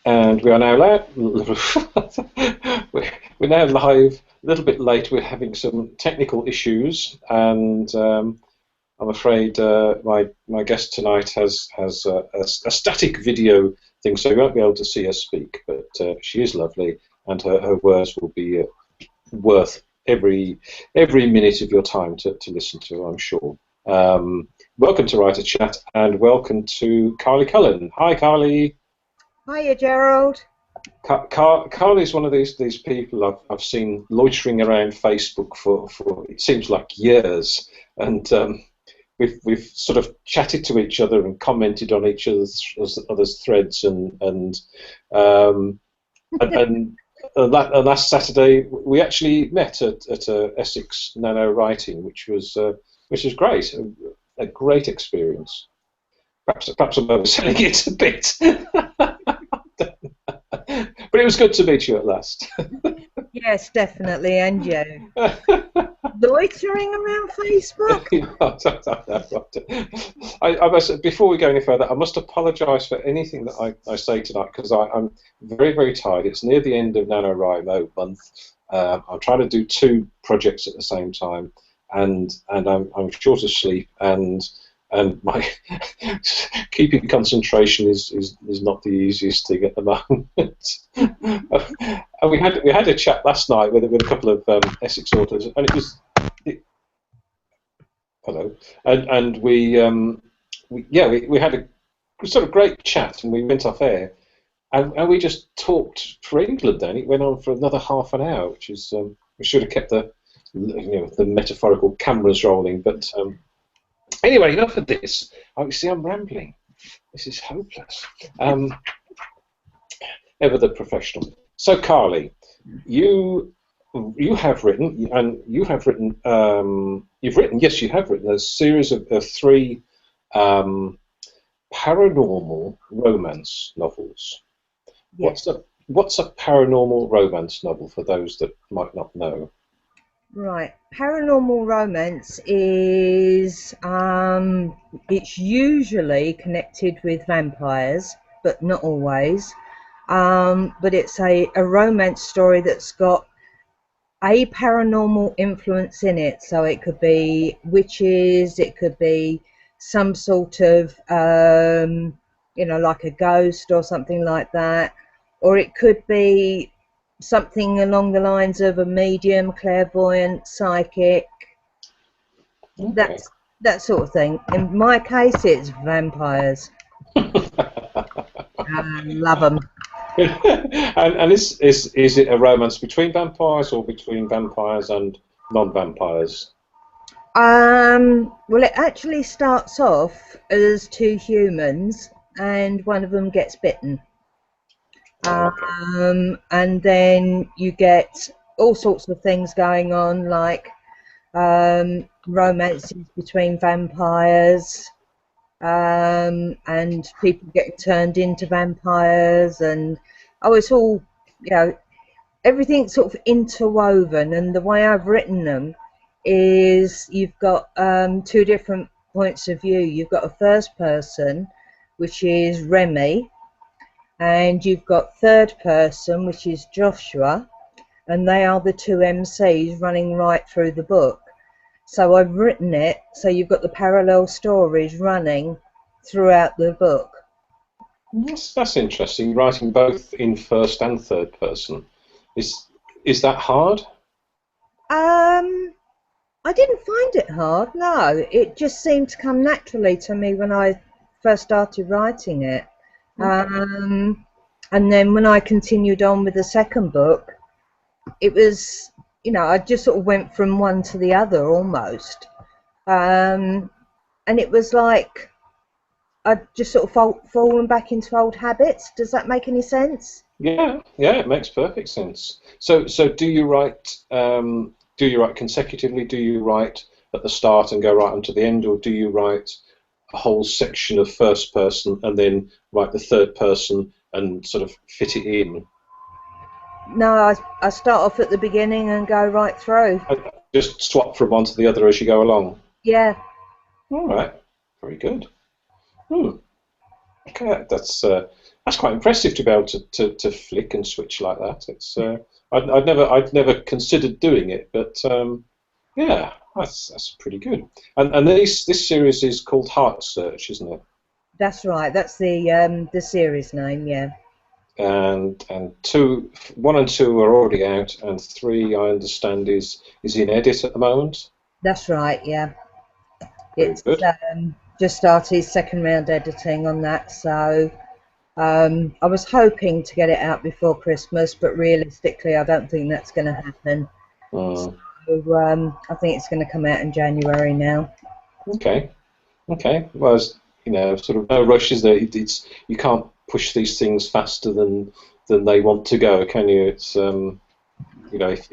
And we are now we're now live. A little bit late. We're having some technical issues, and I'm afraid my guest tonight has a static video thing, so you won't be able to see her speak. But she is lovely, and her words will be worth every minute of your time to listen to, I'm sure. Welcome to Writer Chat, and welcome to Carlie Cullen. Hi, Carlie. Hiya, Gerald. Carlie is one of these people I've seen loitering around Facebook for it seems like years, and we've sort of chatted to each other and commented on each other's threads, and last Saturday we actually met at Essex NaNoWriMo, which was great, a great experience. Perhaps I'm overselling it a bit. But it was good to meet you at last. Yes, definitely, and you. Loitering around Facebook? I must, before we go any further, I must apologise for anything that I say tonight, because I'm very, very tired. It's near the end of NaNoWriMo month. I'm trying to do 2 projects at the same time, and I'm short of sleep, and my keeping concentration is not the easiest thing at the moment. And we had a chat last night with a couple of Essex authors, and hello, and we had a sort of great chat, and we went off air, and we just talked for England. Then it went on for another half an hour, which is we should have kept the metaphorical cameras rolling, but. Anyway, enough of this. Oh, see, I'm rambling. This is hopeless. Ever the professional. So, Carlie, you have written, and you have written a series of 3 paranormal romance novels. Yes. What's a paranormal romance novel for those that might not know? Right. Paranormal romance is it's usually connected with vampires, but not always. But it's a romance story that's got a paranormal influence in it. So it could be witches, it could be some sort of like a ghost or something like that, or it could be something along the lines of a medium, clairvoyant, psychic, Okay. that sort of thing. In my case, it's vampires. I love them. and is it a romance between vampires or between vampires and non-vampires? Well, it actually starts off as 2 humans, and one of them gets bitten. And then you get all sorts of things going on, like romances between vampires, and people getting turned into vampires, and it's all, everything's sort of interwoven. And the way I've written them is you've got 2 different points of view. You've got a first person, which is Remy, and you've got third person, which is Joshua, and they are the 2 MCs running right through the book. So I've written it so you've got the parallel stories running throughout the book. That's interesting. Writing both in first and third person, is that hard? I didn't find it hard. No, it just seemed to come naturally to me when I first started writing it. And then when I continued on with the second book, it was, I just sort of went from one to the other almost. And it was like I'd just sort of fallen back into old habits. Does that make any sense? Yeah, it makes perfect sense. So do you write consecutively? Do you write at the start and go right onto the end, or do you write a whole section of first person and then write the third person and sort of fit it in? No, I start off at the beginning and go right through. Just swap from one to the other as you go along? Yeah. All right. Very good. Okay, that's quite impressive to be able to flick and switch like that. It's I'd never considered doing it, but yeah, that's pretty good. And this series is called Heart Search, isn't it? That's right. That's the series name. Yeah. And two, one and two are already out, and three, I understand, is in edit at the moment. That's right. Yeah. Very It's good. just started second round editing on that, so I was hoping to get it out before Christmas, but realistically, I don't think that's going to happen. Mm, So I think it's going to come out in January now. okay, okay. Well, sort of no rush, is there? It's you can't push these things faster than they want to go, can you? It's if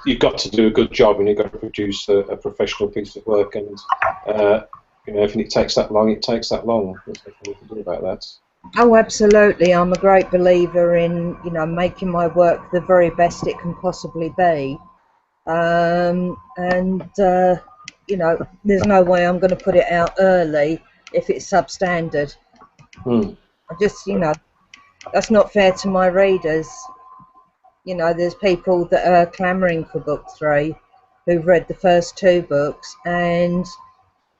you've got to do a good job and you've got to produce a professional piece of work, and if it takes that long, it takes that long. There's nothing we can do about that. Oh, absolutely. I'm a great believer in, making my work the very best it can possibly be. And there's no way I'm going to put it out early if it's substandard. Hmm. I just, that's not fair to my readers. There's people that are clamouring for book 3 who've read the first 2 books, and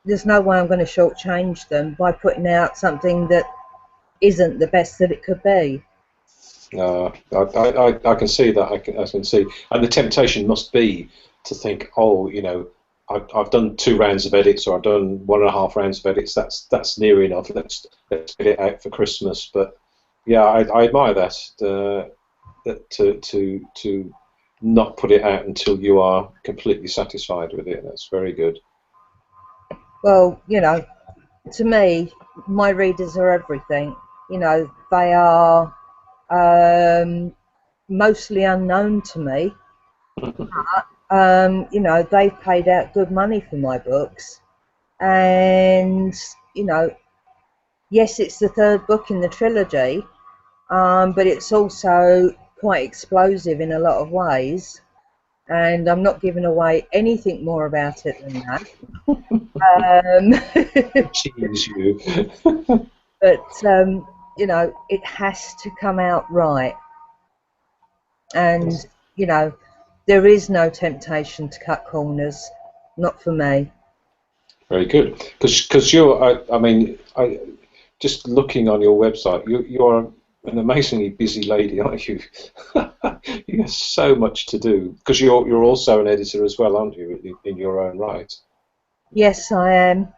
there's no way I'm going to shortchange them by putting out something that isn't the best that it could be. No, I can see that. I can see, and the temptation must be to think, oh, I've done 2 rounds of edits, or I've done 1.5 rounds of edits. That's near enough. Let's get it out for Christmas. But yeah, I admire that. That to not put it out until you are completely satisfied with it. That's very good. Well, to me, my readers are everything. They are mostly unknown to me. They've paid out good money for my books, and yes, it's the 3rd book in the trilogy, but it's also quite explosive in a lot of ways, and I'm not giving away anything more about it than that. Cheese you. But it has to come out right, and there is no temptation to cut corners, not for me. Very good. Because just looking on your website, you're an amazingly busy lady, aren't you? You have so much to do. Because you're also an editor as well, aren't you, in your own right? Yes, I am.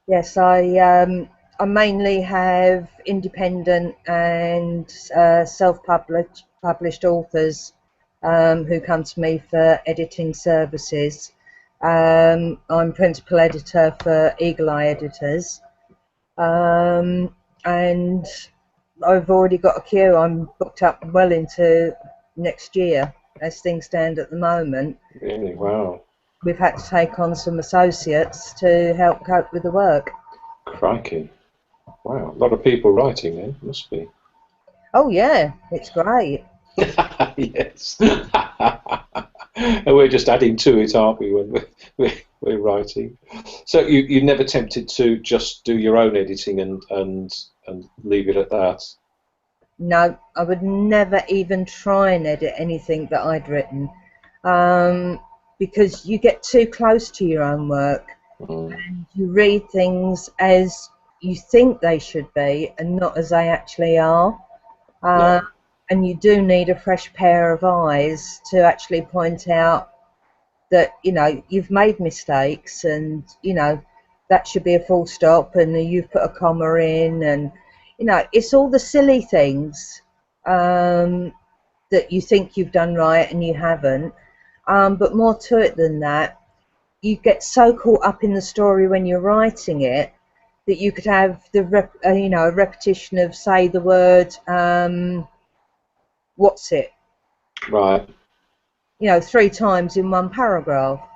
Yes, I mainly have independent and self-published authors who come to me for editing services. I'm principal editor for Eagle Eye Editors, and I've already got a queue. I'm booked up well into next year as things stand at the moment. Really? Wow. We've had to take on some associates to help cope with the work. Crikey. Wow. A lot of people writing then, must be. Oh yeah, it's great. Yes. And we're just adding to it, aren't we, when we're writing? So you never tempted to just do your own editing and leave it at that? No, I would never even try and edit anything that I'd written, because you get too close to your own work and you read things as you think they should be and not as they actually are. Yeah. And you do need a fresh pair of eyes to actually point out that you've made mistakes, and that should be a full stop, and you've put a comma in, and it's all the silly things that you think you've done right and you haven't, but more to it than that. You get so caught up in the story when you're writing it that you could have a repetition of, say, the word what's it, Right. 3 times in one paragraph,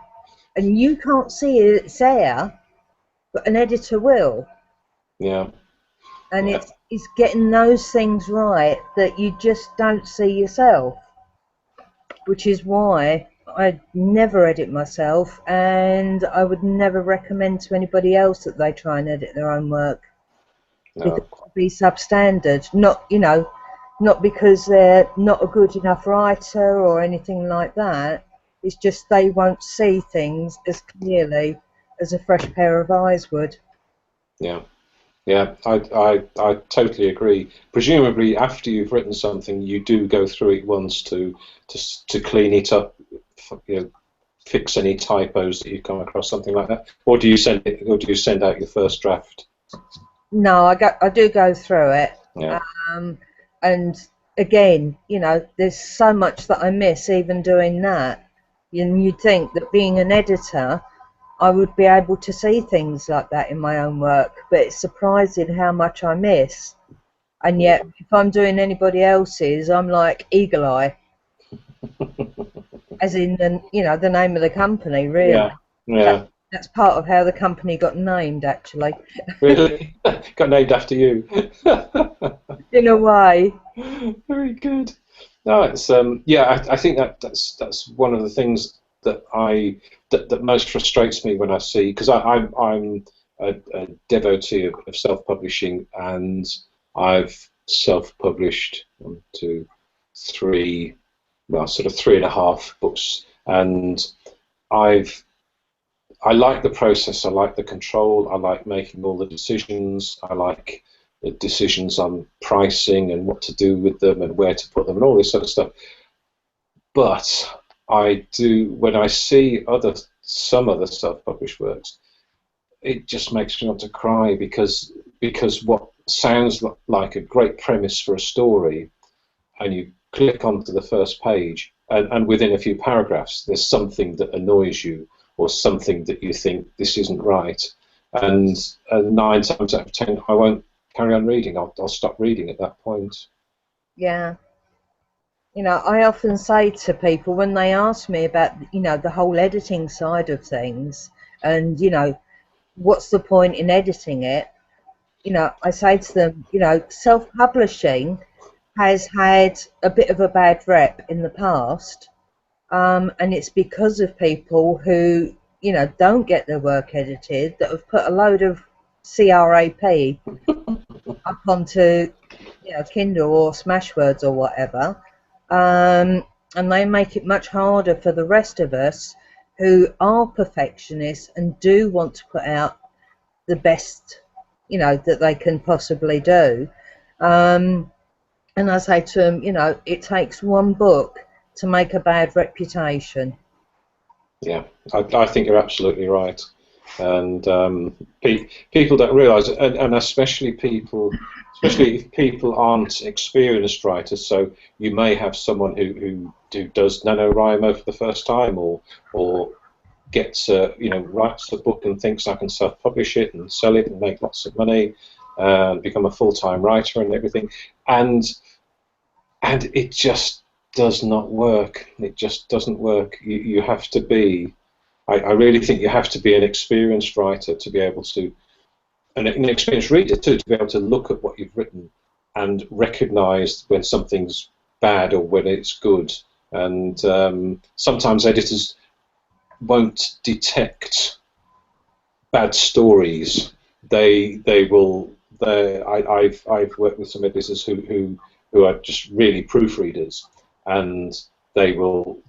and you can't see it's there, but an editor will. Yeah. And Yeah. it's getting those things right that you just don't see yourself, which is why I never edit myself, and I would never recommend to anybody else that they try and edit their own work. because No. to be substandard, not not because they're not a good enough writer or anything like that. It's just they won't see things as clearly as a fresh pair of eyes would. Yeah. Yeah, I totally agree. Presumably, after you've written something, you do go through it once to clean it up, you know, fix any typos that you come across, something like that, or do you send out your first draft? No, I do go through it, Yeah, and again, there's so much that I miss even doing that. And you'd think that being an editor, I would be able to see things like that in my own work, but it's surprising how much I miss. And yeah, yet, if I'm doing anybody else's, I'm like eagle eye, as in the name of the company. Really, yeah, that yeah. that's part of how the company got named, actually, Really, got named after you. in a way. Very good. No, it's yeah. I think that's one of the things that most frustrates me when I see, because I'm a devotee of self-publishing, and I've self-published 1, 2, 3, well, sort of 3.5 books, and I've I like the process. I like the control. I like making all the decisions. I like the decisions on pricing and what to do with them and where to put them and all this sort of stuff. But I do, when I see some other self-published works, it just makes me want to cry, because what sounds like a great premise for a story, and you click onto the first page, and within a few paragraphs, there's something that annoys you, or something that you think this isn't right, and 9 times out of 10, I won't carry on reading. I'll stop reading at that point. Yeah. I often say to people when they ask me about, the whole editing side of things, and, what's the point in editing it? I say to them, self-publishing has had a bit of a bad rep in the past, and it's because of people who, don't get their work edited, that have put a load of crap up onto, Kindle or Smashwords or whatever, and they make it much harder for the rest of us who are perfectionists and do want to put out the best, that they can possibly do. And I say to them, it takes one book to make a bad reputation. Yeah, I think you're absolutely right, and people don't realise, and especially if people aren't experienced writers. So you may have someone who does NaNoWriMo for the first time, or gets writes a book and thinks I can self-publish it and sell it and make lots of money and become a full-time writer and everything, and it just does not work. It just doesn't work. You have to be. I really think you have to be an experienced writer to be able to, an experienced reader too, to be able to look at what you've written and recognise when something's bad or when it's good. And sometimes editors won't detect bad stories. They will. I've worked with some editors who are just really proofreaders, and they will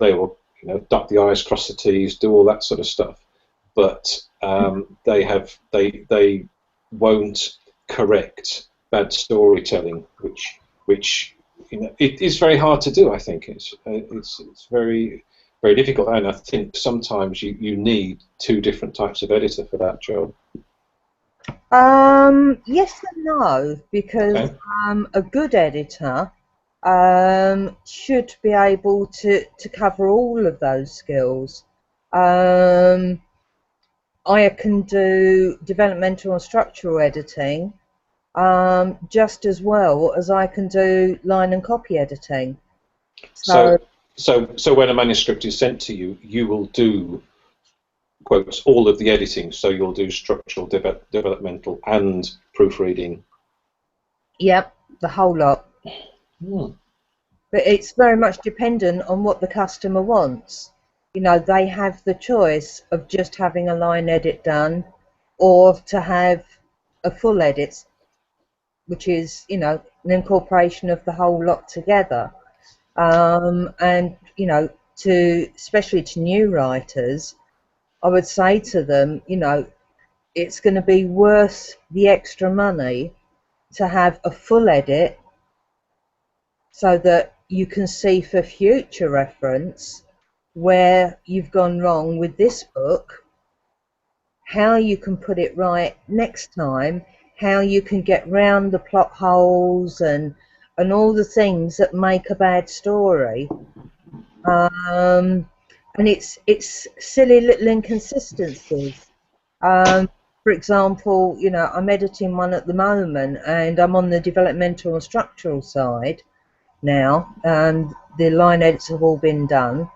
dot the i's, cross the t's, do all that sort of stuff, but they won't correct bad storytelling, which it is very hard to do. I think it's very difficult, and I think sometimes you need two different types of editor for that job. Yes and no, because Okay. a good editor should be able to cover all of those skills. Um, I can do developmental and structural editing just as well as I can do line and copy editing. So So, so when a manuscript is sent to you, you will do, quotes, all of the editing. So you'll do structural, developmental, and proofreading. yep, the whole lot. Hmm. But it's very much dependent on what the customer wants. They have the choice of just having a line edit done or to have a full edit. which is, you know, an incorporation of the whole lot together. And, you know, especially to new writers, I would say to them, you know, it's going to be worth the extra money to have a full edit so that you can see for future reference where you've gone wrong with this book, how you can put it right next time, how you can get round the plot holes and all the things that make a bad story. And it's silly little inconsistencies. For example, you know, I'm editing one at the moment, and I'm on the developmental and structural side now. The line edits have all been done,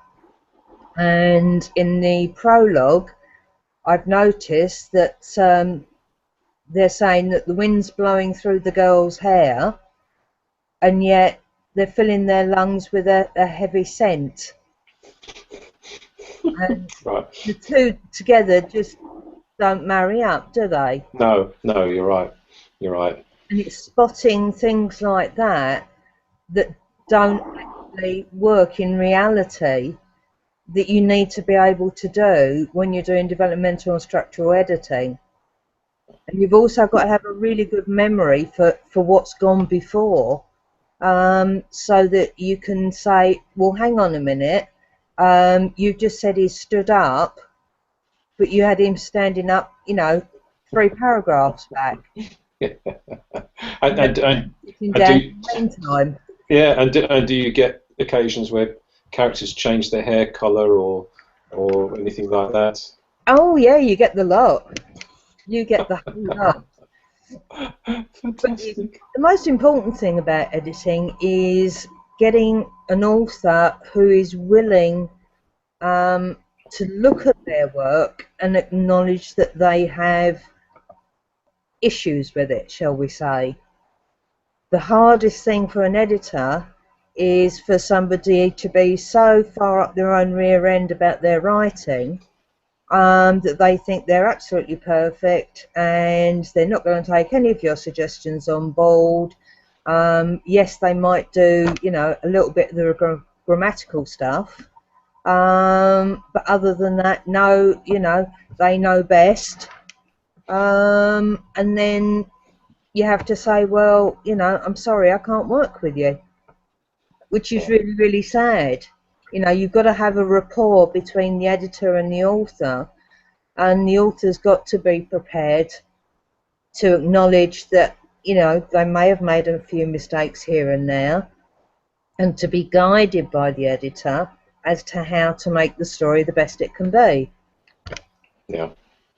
and in the prologue, I've noticed that they're saying that the wind's blowing through the girl's hair, and yet they're filling their lungs with a heavy scent. And Right. the two together just don't marry up, do they? No, you're right. You're right. And it's spotting things like that that don't actually work in reality that you need to be able to do when you're doing developmental and structural editing. And you've also got to have a really good memory for what's gone before, so that you can say, well, hang on a minute, you just said he stood up, but you had him standing up, you know, 3 paragraphs back. and Meantime. Yeah, and do you get occasions where characters change their hair colour or anything like that? Oh yeah, you get the lot. You get the whole lot. Fantastic. The most important thing about editing is getting an author who is willing to look at their work and acknowledge that they have issues with it, shall we say. The hardest thing for an editor is for somebody to be so far up their own rear end about their writing that they think they're absolutely perfect and they're not going to take any of your suggestions on board. Yes, they might do, you know, a little bit of the grammatical stuff, but other than that, no, you know, they know best. And then you have to say, well, you know, I'm sorry, I can't work with you, which is really, really sad. You know, you've got to have a rapport between the editor and the author, and the author's got to be prepared to acknowledge that, you know, they may have made a few mistakes here and there, and to be guided by the editor as to how to make the story the best it can be. Yeah.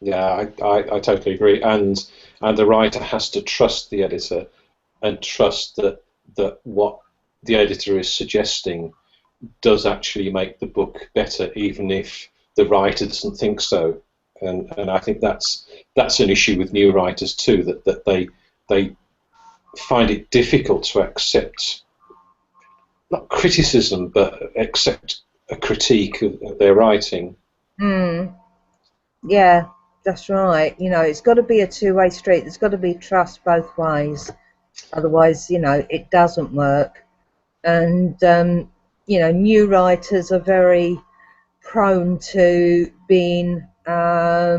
Yeah, I totally agree, and the writer has to trust the editor, and trust that what the editor is suggesting does actually make the book better, even if the writer doesn't think so. And I think that's an issue with new writers too, that they find it difficult to accept not criticism, but accept a critique of their writing. Yeah. That's right. You know, it's got to be a two-way street. There's got to be trust both ways. Otherwise, you know, it doesn't work. And, you know, new writers are very prone to being a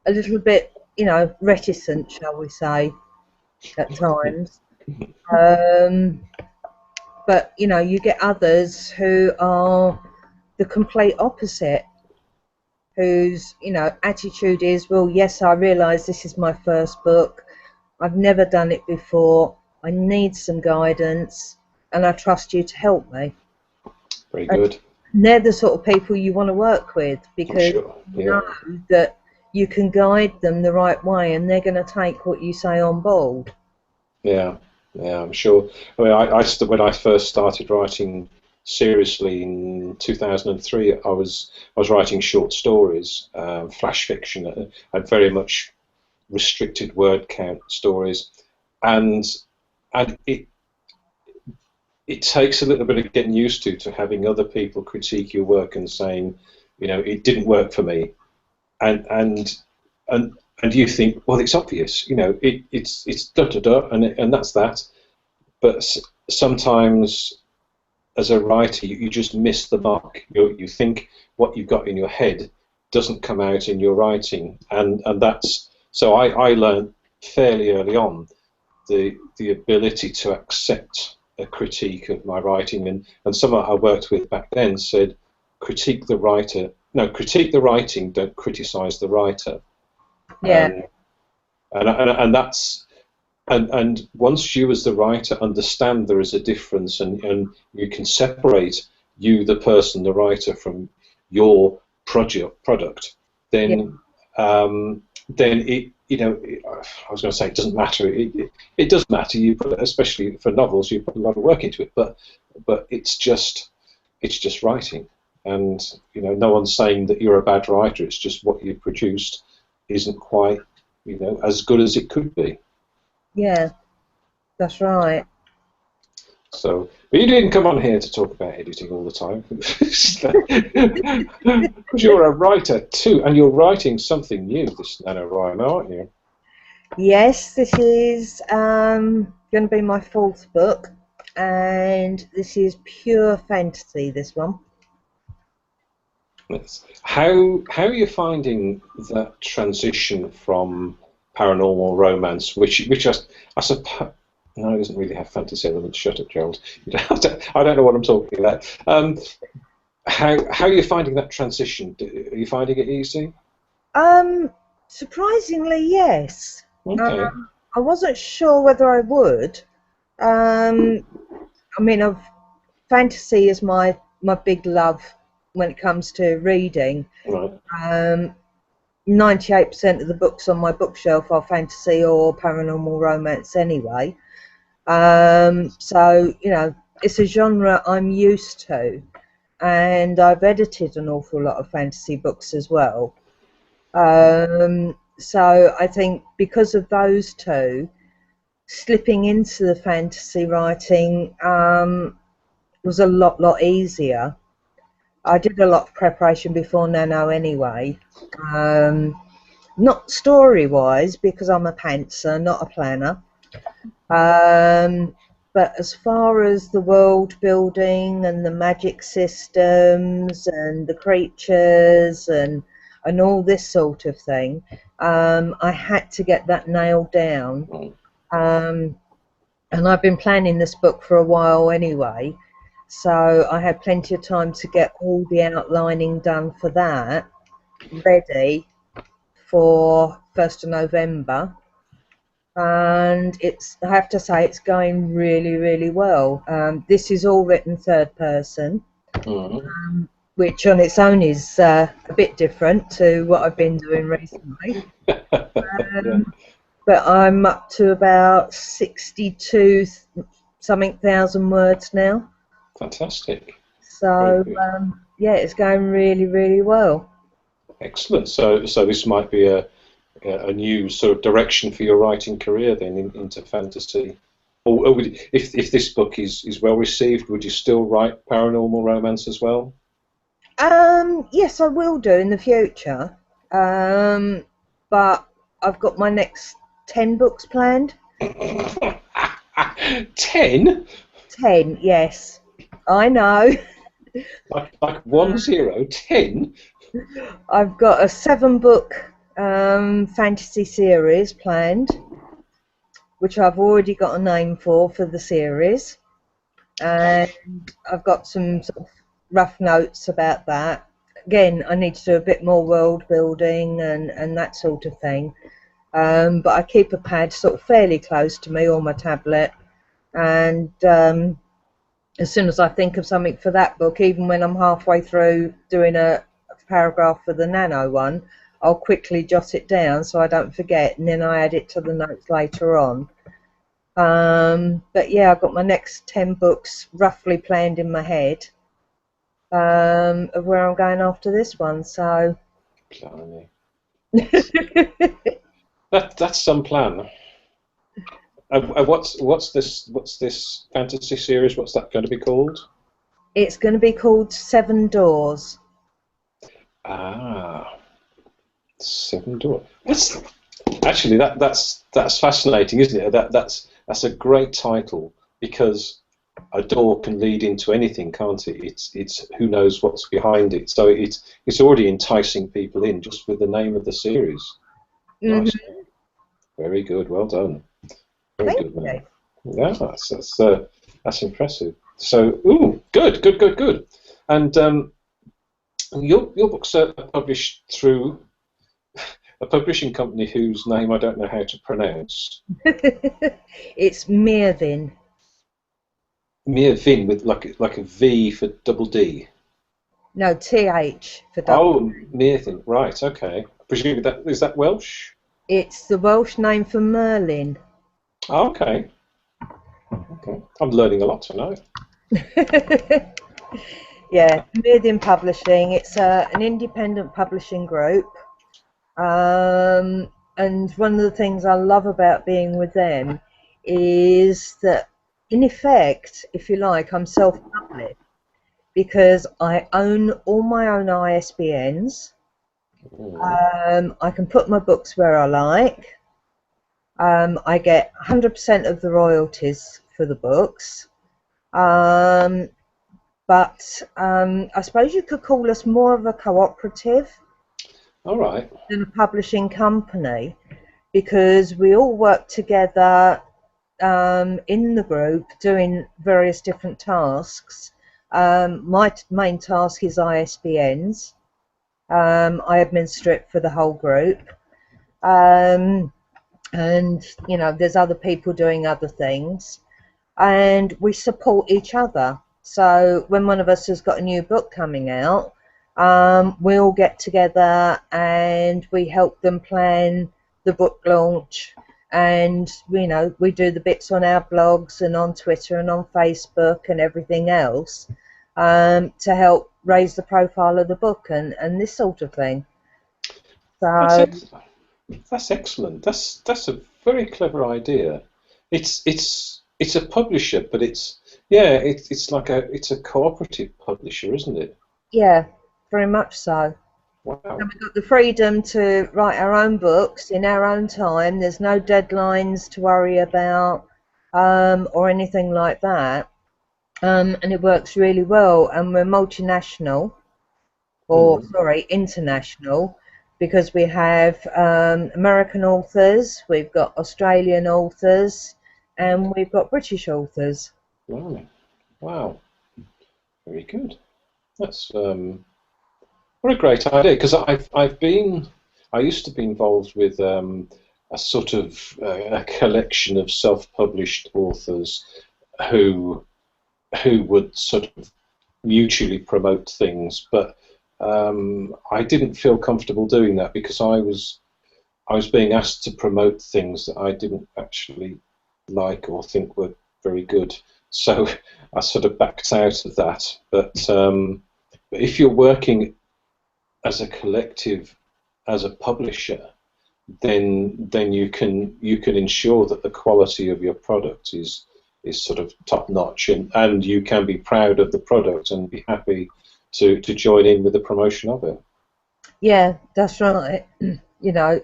little bit, you know, reticent, shall we say, at times. But, you know, you get others who are the complete opposite, whose, you know, attitude is, well, yes, I realise this is my first book. I've never done it before. I need some guidance, and I trust you to help me. Very good. And they're the sort of people you want to work with, because Sure. you know that you can guide them the right way, and they're going to take what you say on board. Yeah, I'm sure. I mean, when I first started writing seriously in 2003, I was writing short stories, flash fiction. I had very much restricted word count stories, and it takes a little bit of getting used to having other people critique your work and saying, you know, it didn't work for me, and and you think, well, it's obvious, you know, it's da da da, and that's that. But sometimes, as a writer, you just miss the mark. You think what you've got in your head doesn't come out in your writing, and that's so. I learned fairly early on the ability to accept a critique of my writing, and someone I worked with back then said, critique the writer. No, critique the writing. Don't criticize the writer. Yeah. And that's and once you as the writer understand there is a difference, and you can separate you, the person, the writer, from your product, then then it, you know, I was going to say it doesn't matter. It does matter. You put, especially for novels, you put a lot of work into it, but it's just writing, and you know, no one's saying that you're a bad writer. It's just what you produced isn't quite, you know, as good as it could be. Yeah, that's right. So, but you didn't come on here to talk about editing all the time, because you're a writer too, and you're writing something new, this NaNoWriMo, aren't you? Yes, this is going to be my fourth book, and this is pure fantasy, this one. Yes. How are you finding that transition from paranormal romance, which I suppose, no, it doesn't really have fantasy elements. Shut up, Gerald. I don't know what I'm talking about. How are you finding that transition? Are you finding it easy? Surprisingly, yes. Okay. I wasn't sure whether I would. I mean, fantasy is my big love when it comes to reading. Right. 98% of the books on my bookshelf are fantasy or paranormal romance anyway. So, you know, it's a genre I'm used to, and I've edited an awful lot of fantasy books as well. So I think because of those two, slipping into the fantasy writing was a lot easier. I did a lot of preparation before Nano anyway. Not story-wise, because I'm a pantser, not a planner. But as far as the world building and the magic systems and the creatures and all this sort of thing, I had to get that nailed down. And I've been planning this book for a while anyway, so I had plenty of time to get all the outlining done for that, ready for 1st of November. And I have to say, it's going really well. This is all written third person, which on its own is a bit different to what I've been doing recently. But I'm up to about 62 something thousand words now. Fantastic. So yeah, it's going really well. Excellent. So this might be a new sort of direction for your writing career then, into fantasy. Or if this book is well received, would you still write paranormal romance as well? Yes, I will do in the future. But I've got my next 10 books planned. 10? 10, yes. I know. Like 10, 10? I've got a 7-book fantasy series planned, which I've already got a name for the series. And I've got some sort of rough notes about that. Again, I need to do a bit more world building and that sort of thing. But I keep a pad sort of fairly close to me or my tablet, and as soon as I think of something for that book, even when I'm halfway through doing a paragraph for the Nano one, I'll quickly jot it down so I don't forget, and then I add it to the notes later on. But yeah, I've got my next 10 books roughly planned in my head, of where I'm going after this one. So that's some plan. What's this fantasy series? What's that going to be called? It's going to be called 7 Doors. Ah, 7 Doors. Actually, that's fascinating, isn't it? That's a great title, because a door can lead into anything, can't it? It's who knows what's behind it. So it's already enticing people in just with the name of the series. Nice, Hmm. very good, well done, very Thank good, you. man. Yeah, that's impressive. So, ooh, good. And your books are published through a publishing company whose name I don't know how to pronounce. It's Mirvin. Mere Vin, with like a V for double D. No, TH for double. Oh, Meerthin. Right. Okay. Presumably that is that Welsh. It's the Welsh name for Merlin. Oh, okay. Okay. I'm learning a lot tonight. Yeah, Mirvin Publishing. It's an independent publishing group. And one of the things I love about being with them is that, in effect, if you like, I'm self-published because I own all my own ISBNs. Mm. I can put my books where I like. I get 100% of the royalties for the books. Um, but I suppose you could call us more of a cooperative All right. than a publishing company, because we all work together in the group doing various different tasks. My main task is ISBNs. I administrate for the whole group. Um, and, you know, there's other people doing other things. And we support each other. So when one of us has got a new book coming out, we all get together and we help them plan the book launch, and you know, we do the bits on our blogs and on Twitter and on Facebook and everything else, to help raise the profile of the book and this sort of thing. That's So ex that's excellent. That's a very clever idea. It's a publisher, but it's like it's a cooperative publisher, isn't it? yeah, very much so. Wow. And we've got the freedom to write our own books in our own time. There's no deadlines to worry about, or anything like that. And it works really well. And we're multinational, or Mm. sorry, international, because we have American authors, we've got Australian authors, and we've got British authors. Wow. Wow. Very good. That's what a great idea, because I used to be involved with a sort of a collection of self-published authors who would sort of mutually promote things, but I didn't feel comfortable doing that because I was being asked to promote things that I didn't actually like or think were very good. So I sort of backed out of that. But if you're working as a collective, as a publisher, then you can ensure that the quality of your product is sort of top notch, and you can be proud of the product and be happy to join in with the promotion of it. Yeah, that's right. You know,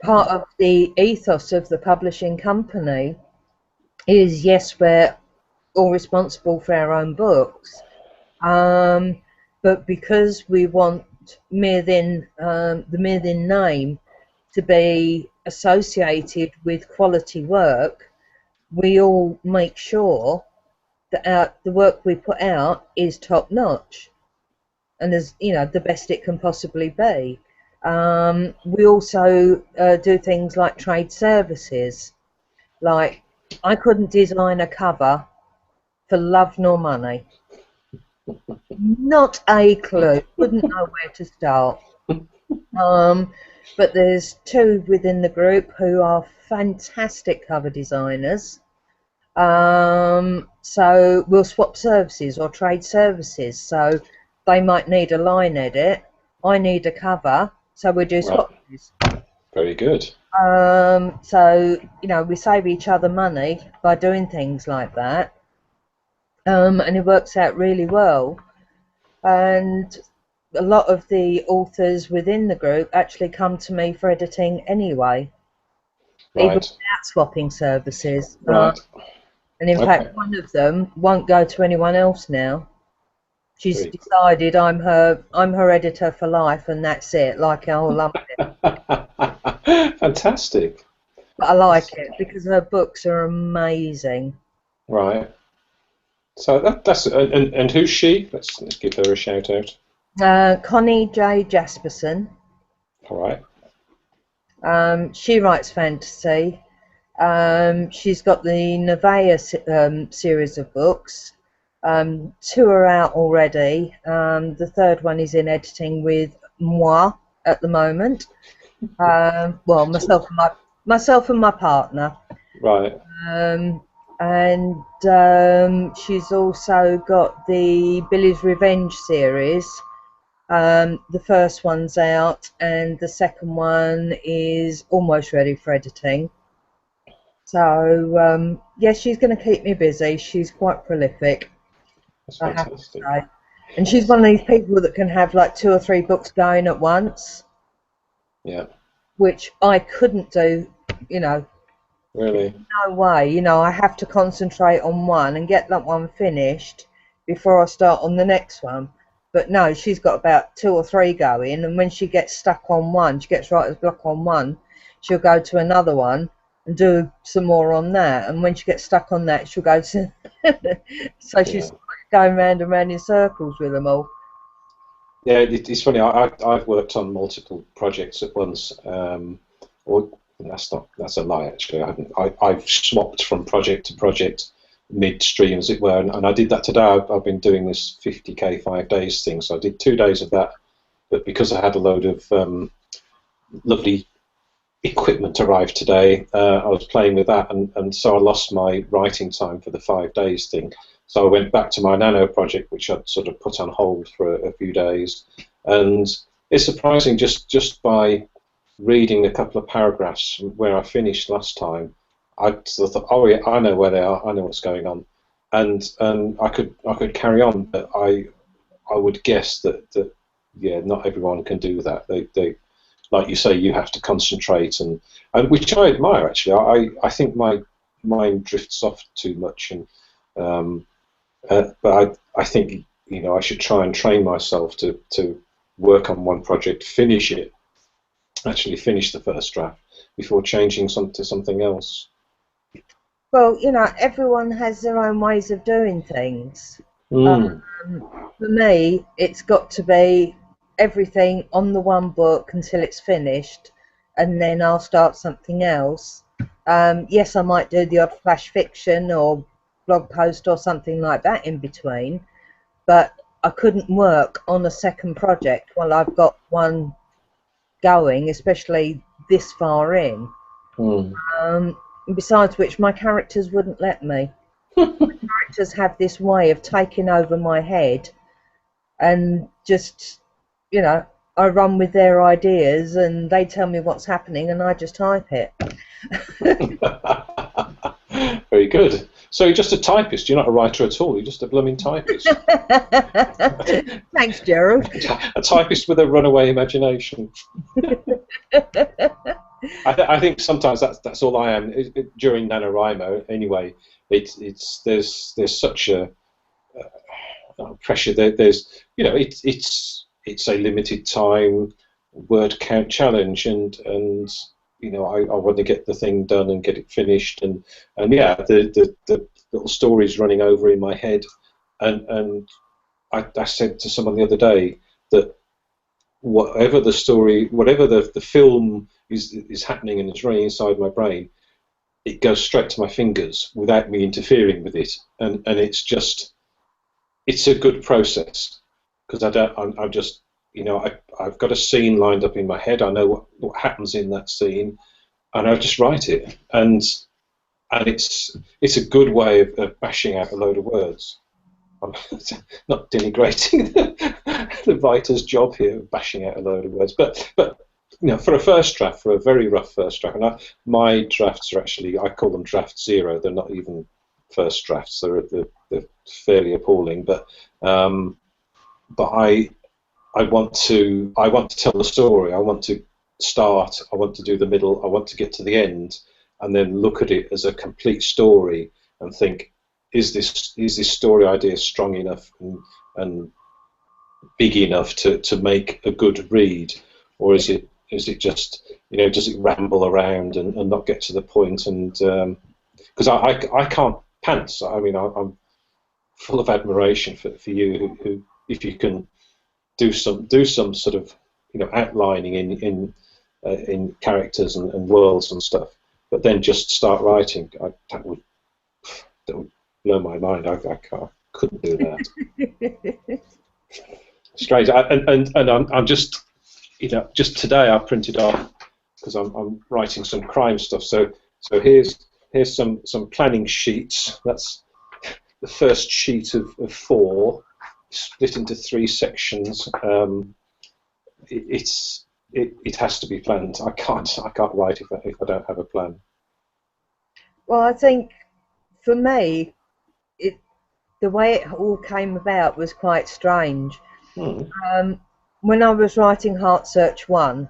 part of the ethos of the publishing company is, yes, we're all responsible for our own books, um, but because we want the Mirthin name to be associated with quality work, we all make sure that the work we put out is top notch and as you know, the best it can possibly be. We also do things like trade services. Like, I couldn't design a cover for love nor money. Not a clue. Wouldn't know where to start. Um, but there's two within the group who are fantastic cover designers. So we'll swap services or trade services. So they might need a line edit. I need a cover. So we do Right, swapsies. very good. So, you know, we save each other money by doing things like that. And it works out really well. And a lot of the authors within the group actually come to me for editing anyway, even Right. without swapping services. Right. And in fact, Okay. one of them won't go to anyone else now. She's Very decided I'm her editor for life, and that's it. Like I'll lump it. fantastic. But I like it because her books are amazing. Right. So that's and who's she? Let's give her a shout out. Connie J. Jasperson. All right. She writes fantasy. She's got the Nevaeh series of books. Two are out already. The third one is in editing with moi at the moment. Well, myself and my partner. Right. And she's also got the Billy's Revenge series. The first one's out, and the second one is almost ready for editing. So yeah, she's going to keep me busy. She's quite prolific, That's I have to fantastic. say. And she's one of these people that can have like 2 or 3 books going at once, Yeah. which I couldn't do, you know. Really. No way, I have to concentrate on one and get that one finished before I start on the next one. But no, she's got about 2 or 3 going, and when she gets stuck on one, she gets writer's block on one, she'll go to another one and do some more on that. And when she gets stuck on that, she'll go to so she's going round and round in circles with them all. Yeah, it's funny. I've worked on multiple projects at once. Or that's a lie actually. I've swapped from project to project midstream, as it were, and I did that today. I've been doing this 50k 5 days thing, so I did 2 days of that. But because I had a load of lovely equipment arrived today, I was playing with that, and so I lost my writing time for the 5 days thing. So I went back to my Nano project, which I'd sort of put on hold for a few days, and it's surprising just by reading a couple of paragraphs where I finished last time. I sort of thought, oh yeah, I know where they are, I know what's going on, and I could carry on, but I would guess that yeah, not everyone can do that. They like you say, you have to concentrate, and which I admire actually. I think my mind drifts off too much, and but I think I should try and train myself to work on one project, finish it, actually finish the first draft before changing to something else. Well, everyone has their own ways of doing things. Mm. For me, it's got to be everything on the one book until it's finished, and then I'll start something else. Yes, I might do the odd flash fiction or blog post or something like that in between, but I couldn't work on a second project while I've got one going, especially this far in. Besides which, my characters wouldn't let me. Characters have this way of taking over my head, and just, I run with their ideas, and they tell me what's happening, and I just type it. Very good. So you're just a typist. You're not a writer at all. You're just a blooming typist. Thanks, Gerald. A typist with a runaway imagination. I think sometimes that's all I am. During NaNoWriMo, anyway, there's such a pressure. There's it's a limited time word count challenge, and I want to get the thing done and get it finished, and yeah, the little stories running over in my head, and I said to someone the other day that whatever the story, whatever the film is happening and it's running inside my brain, it goes straight to my fingers without me interfering with it, and it's a good process, because I'm just I've got a scene lined up in my head. I know what happens in that scene, and I just write it, and it's a good way of bashing out a load of words. I'm not denigrating the writer's job here, bashing out a load of words, but for a first draft, for a very rough first draft, and my drafts are actually, I call them draft zero. They're not even first drafts. They're fairly appalling, but I I want to tell the story. I want to start. I want to do the middle. I want to get to the end, and then look at it as a complete story and think, is this story idea strong enough and big enough to make a good read, or is it just, does it ramble around and not get to the point? And because I can't pants. I mean, I'm full of admiration for you who if you can do some sort of outlining in characters and worlds and stuff, but then just start writing. That would blow my mind. I couldn't do that. Strange. I'm just just today I printed off, because I'm writing some crime stuff. So here's some planning sheets. That's the first sheet of 4, split into 3 sections. It has to be planned. I can't write if I don't have a plan. Well, I think for me, the way it all came about was quite strange. When I was writing Heart Search 1,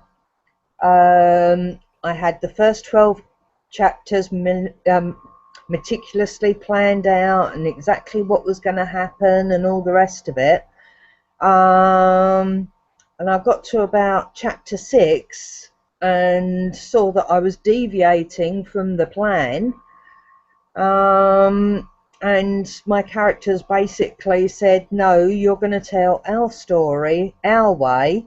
I had the first 12 chapters meticulously planned out and exactly what was going to happen and all the rest of it. And I got to about chapter 6 and saw that I was deviating from the plan. And my characters basically said, no, you're going to tell our story our way,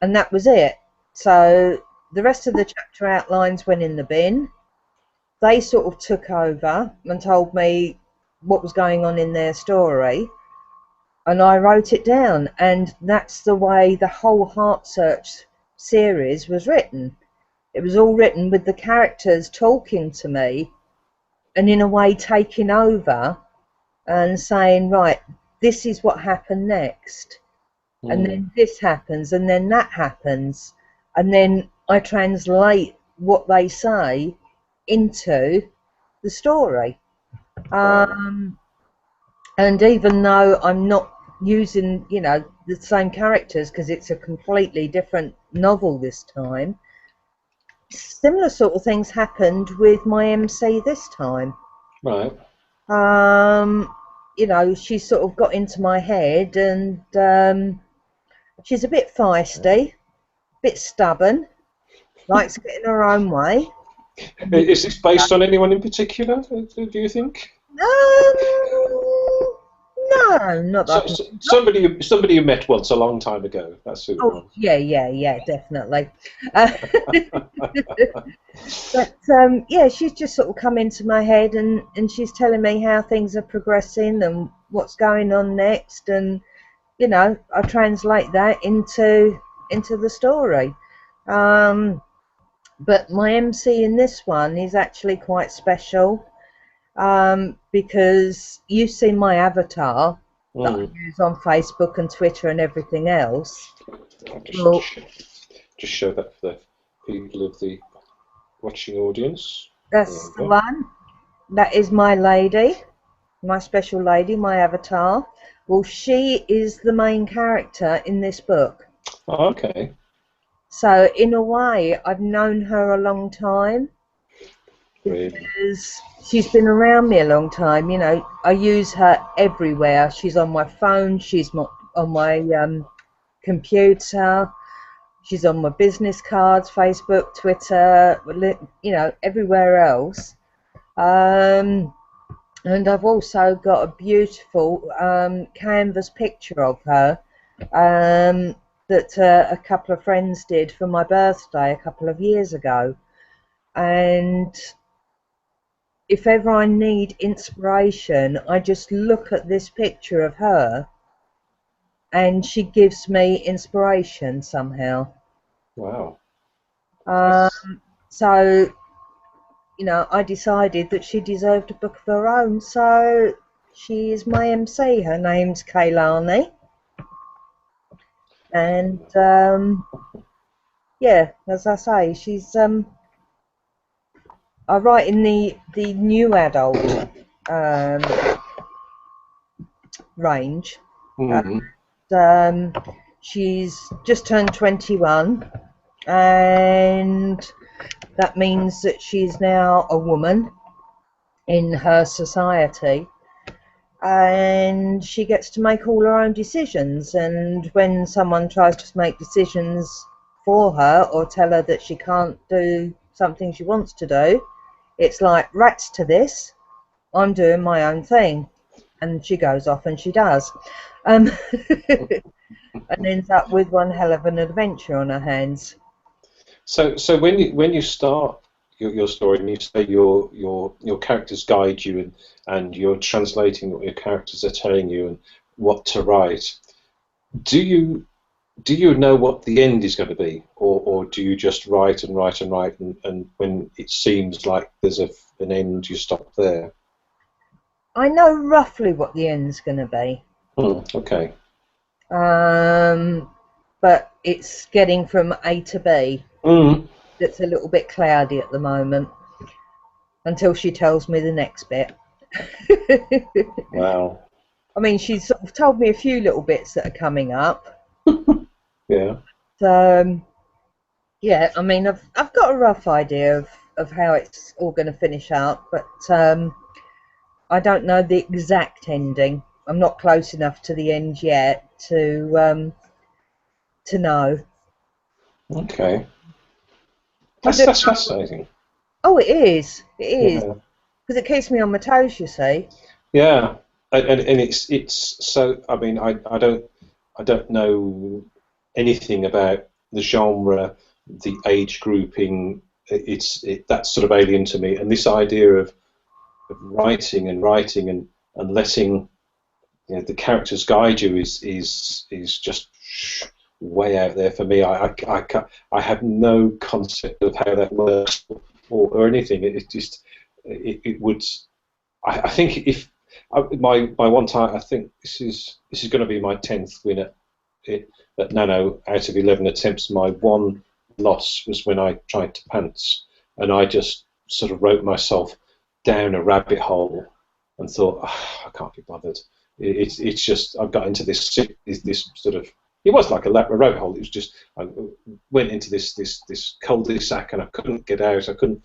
and that was it. So the rest of the chapter outlines went in the bin. They sort of took over and told me what was going on in their story, and I wrote it down, and that's the way the whole Heart Search series was written. It was all written with the characters talking to me and in a way taking over and saying, right, this is what happened next, and then this happens, and then that happens, and then I translate what they say into the story. And even though I'm not using, the same characters, because it's a completely different novel this time, similar sort of things happened with my MC this time. Right. She sort of got into my head, and she's a bit feisty, a bit stubborn, likes getting her own way. Is this based on anyone in particular, do you think? No, not that. Somebody you met once a long time ago. That's who. Oh, yeah, definitely. But yeah, she's just sort of come into my head, and she's telling me how things are progressing and what's going on next, and I translate that into the story. But my MC in this one is actually quite special, because you've seen my avatar that I use on Facebook and Twitter and everything else. Just show that for the people of the watching audience. That's the one. That is my lady, my special lady, my avatar. Well, she is the main character in this book. Oh, okay. So in a way, I've known her a long time. Really? Because she's been around me a long time. I use her everywhere. She's on my phone, she's on my computer, she's on my business cards, Facebook, Twitter, everywhere else. And I've also got a beautiful canvas picture of her that a couple of friends did for my birthday a couple of years ago. And if ever I need inspiration, I just look at this picture of her, and she gives me inspiration somehow. Wow. So, I decided that she deserved a book of her own, so she is my MC. Her name's Kaylani. And, yeah, as I say, she's... I write in the new adult range. she's just turned 21, and that means that she's now a woman in her society, and she gets to make all her own decisions. And when someone tries to make decisions for her or tell her that she can't do something she wants to do, it's like, rats to this, I'm doing my own thing. And she goes off and she does. And ends up with one hell of an adventure on her hands. So when you start your story and you say your characters guide you, and you're translating what your characters are telling you and what to write, do you know what the end is going to be, or do you just write and write and write, and when it seems like there's an end, you stop there? I know roughly what the end's going to be. Okay. But it's getting from A to B. That's a little bit cloudy at the moment, until she tells me the next bit. Wow. I mean, she's sort of told me a few little bits that are coming up. Yeah. So, yeah, I mean, I've got a rough idea of how it's all going to finish out, but I don't know the exact ending. I'm not close enough to the end yet to know. Okay. That's fascinating. Oh, it is. It is. Yeah. Because it keeps me on my toes, you see. Yeah, and it's so. I mean, I don't know anything about the genre, the age grouping. That's sort of alien to me. And this idea of writing and letting, you know, the characters guide you is just way out there for me. I have no concept of how that works or anything. It would. I think if my one time, I think this is going to be my 10th win at Nano out of 11 attempts. My one loss was when I tried to pants, and I just sort of wrote myself down a rabbit hole and thought, oh, I can't be bothered. It's just I've got into this sort of. It was like a rabbit hole. It was just I went into this cul-de-sac and I couldn't get out. I couldn't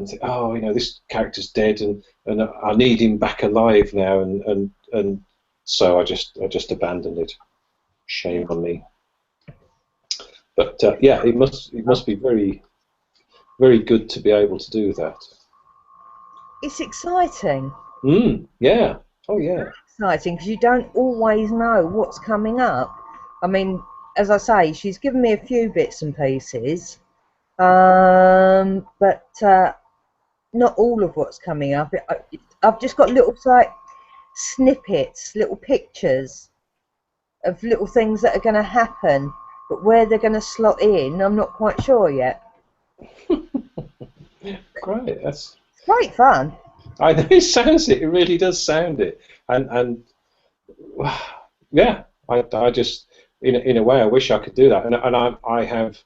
think, oh, you know, this character's dead and I need him back alive now, and so I just abandoned it. Shame on me. But yeah, it must be very, very good to be able to do that. It's exciting. Yeah. Oh yeah. Exciting because you don't always know what's coming up. I mean, as I say, she's given me a few bits and pieces, but not all of what's coming up. I've just got little like snippets, little pictures of little things that are going to happen, but where they're going to slot in, I'm not quite sure yet. Great, that's great fun. I know it sounds it. It really does sound it, and yeah, I just in a way I wish I could do that, and I have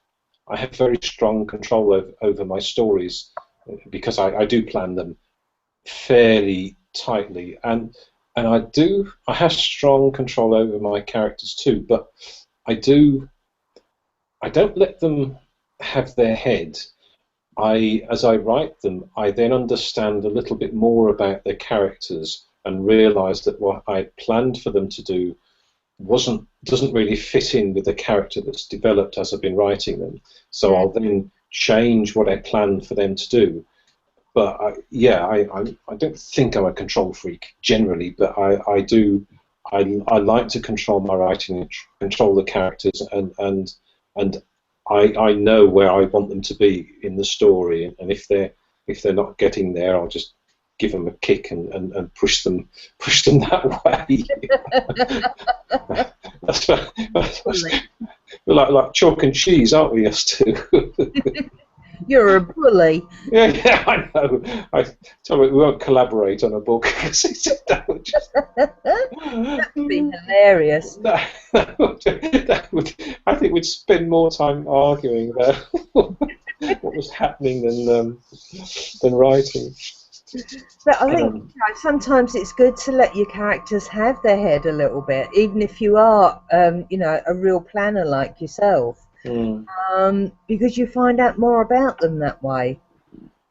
very strong control over my stories because I do plan them fairly tightly, and I have strong control over my characters too, but I don't let them have their head. As I write them, I then understand a little bit more about their characters and realise that what I planned for them to do doesn't really fit in with the character that's developed as I've been writing them. So I'll then change what I planned for them to do. But I don't think I'm a control freak generally, but I do. I like to control my writing and control the characters, and I know where I want them to be in the story, and if they're not getting there, I'll just give them a kick and push them that way. that's like chalk and cheese, aren't we, us two? You're a bully. Yeah, I know. I tell you, we won't collaborate on a book because that would be hilarious. That would, I think we'd spend more time arguing about what was happening than writing. But I think Um, sometimes it's good to let your characters have their head a little bit, even if you are, a real planner like yourself, mm, because you find out more about them that way.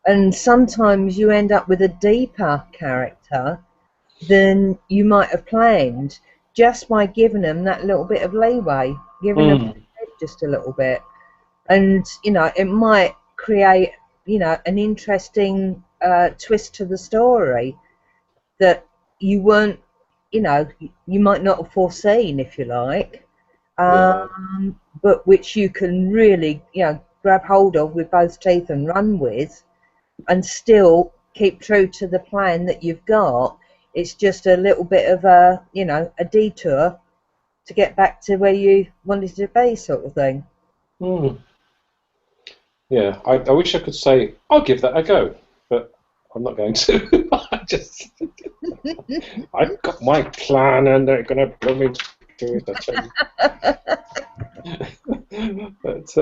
And sometimes you end up with a deeper character than you might have planned just by giving them that little bit of leeway, giving them mm, just a little bit. And, it might create, an interesting twist to the story that you weren't, you might not have foreseen, if you like, yeah. but which you can really, grab hold of with both teeth and run with, and still keep true to the plan that you've got. It's just a little bit of a detour to get back to where you wanted to be, sort of thing. Mm. Yeah, I wish I could say I'll give that a go, but I'm not going to. I've got my plan, and they're going to blow me to it. I tell you. But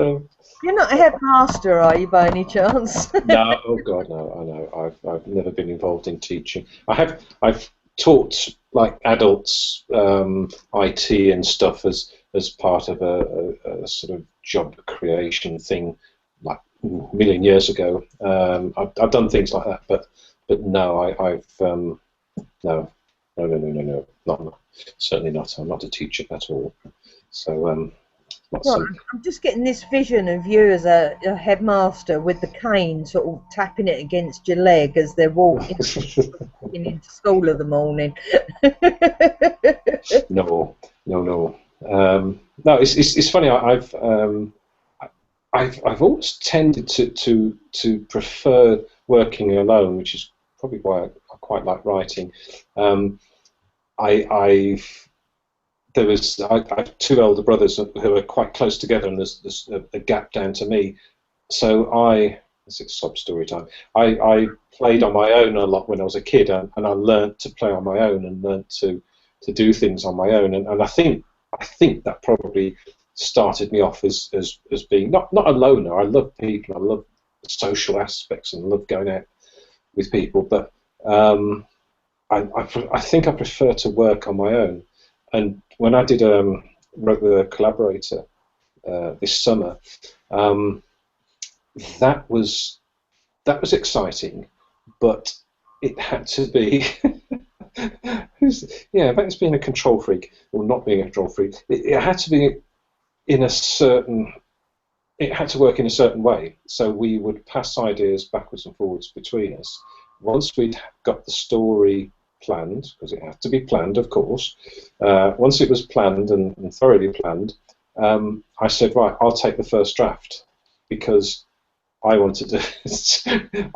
You're not a headmaster, are you, by any chance? no, oh God, no. I know. I've never been involved in teaching. I've taught like adults IT and stuff as part of a sort of job creation thing, like a million years ago. I've done things like that, but no, I've no, no, not certainly not. I'm not a teacher at all. So not Right, some. I'm just getting this vision of you as a headmaster with the cane, sort of tapping it against your leg as they're walking into school of the morning. No, no. No, it's funny. I've always tended to prefer working alone, which is probably why I quite like writing. Um, I've I have two elder brothers who are quite close together, and there's a gap down to me. So this is sob story time. I played on my own a lot when I was a kid, and I learned to play on my own and learned to do things on my own. And I think that probably started me off as being not a loner. I love people. I love the social aspects and love going out with people. But I think I prefer to work on my own. And when I did wrote with a collaborator this summer, um, that was exciting, but it had to be. Yeah, that's being a control freak or not being a control freak. It had to be in a certain. It had to work in a certain way. So we would pass ideas backwards and forwards between us. Once we'd got the story planned, because it had to be planned, of course. Once it was planned and thoroughly planned, I said, right, I'll take the first draft because I wanted to,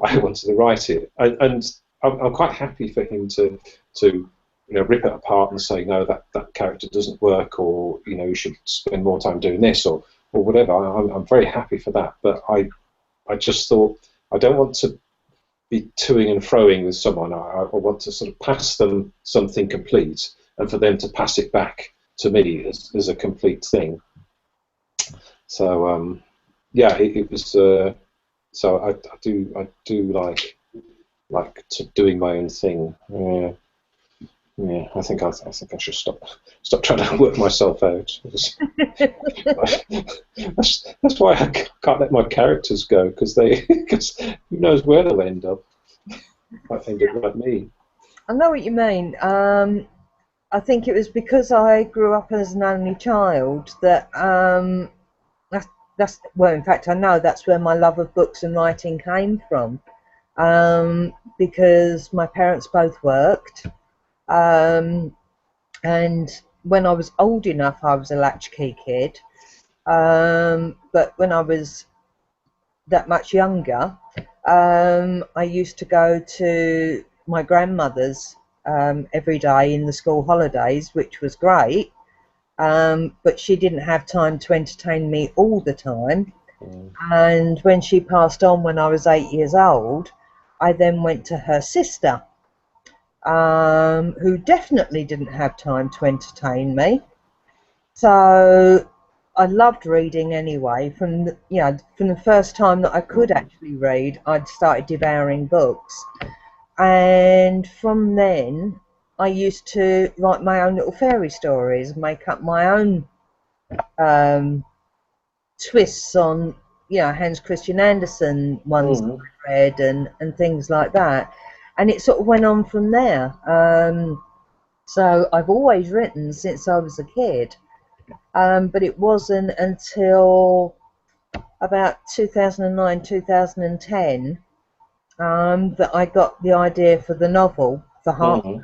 I wanted to write it, and I'm quite happy for him to rip it apart and say no, that character doesn't work, or you should spend more time doing this, or whatever. I'm very happy for that, but I just thought I don't want to be toing and froing with someone. I want to sort of pass them something complete, and for them to pass it back to me as a complete thing. So yeah, it was. So I do like doing my own thing. Yeah, yeah. I think I should stop trying to work myself out. That's why I can't let my characters go, because who knows where they'll end up. Might end up like me. I know what you mean. I think it was because I grew up as an only child that that's well, in fact, I know that's where my love of books and writing came from. Because my parents both worked, um, and when I was old enough, I was a latchkey kid. But when I was that much younger, I used to go to my grandmother's every day in the school holidays, which was great. But she didn't have time to entertain me all the time. Mm. And when she passed on when I was 8 years old, I then went to her sister, who definitely didn't have time to entertain me. So I loved reading anyway. From the first time that I could actually read, I'd started devouring books. And from then, I used to write my own little fairy stories, make up my own um, twists on, Hans Christian Andersen ones that Mm. I read, and things like that. And it sort of went on from there. So I've always written since I was a kid, but it wasn't until about 2009, 2010 that I got the idea for the novel, for Heart, Mm.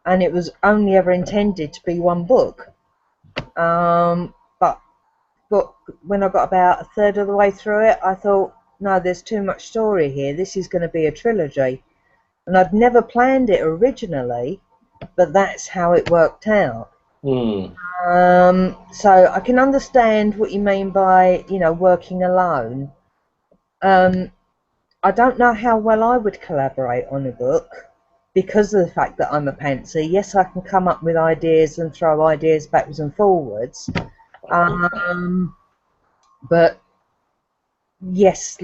and it was only ever intended to be one book. But when I got about a third of the way through it, I thought, no, there's too much story here. This is going to be a trilogy. And I'd never planned it originally, but that's how it worked out. Mm. So I can understand what you mean by, working alone. Um, I don't know how well I would collaborate on a book because of the fact that I'm a pantsy. Yes, I can come up with ideas and throw ideas backwards and forwards. Um, but yes,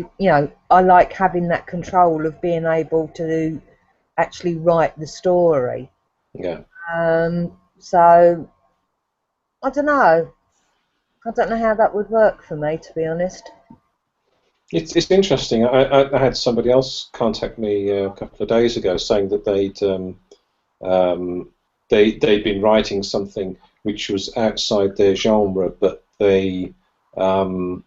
I like having that control of being able to actually write the story. Yeah. So I don't know. I don't know how that would work for me, to be honest. It's interesting. I had somebody else contact me a couple of days ago saying that um, they'd been writing something which was outside their genre, um,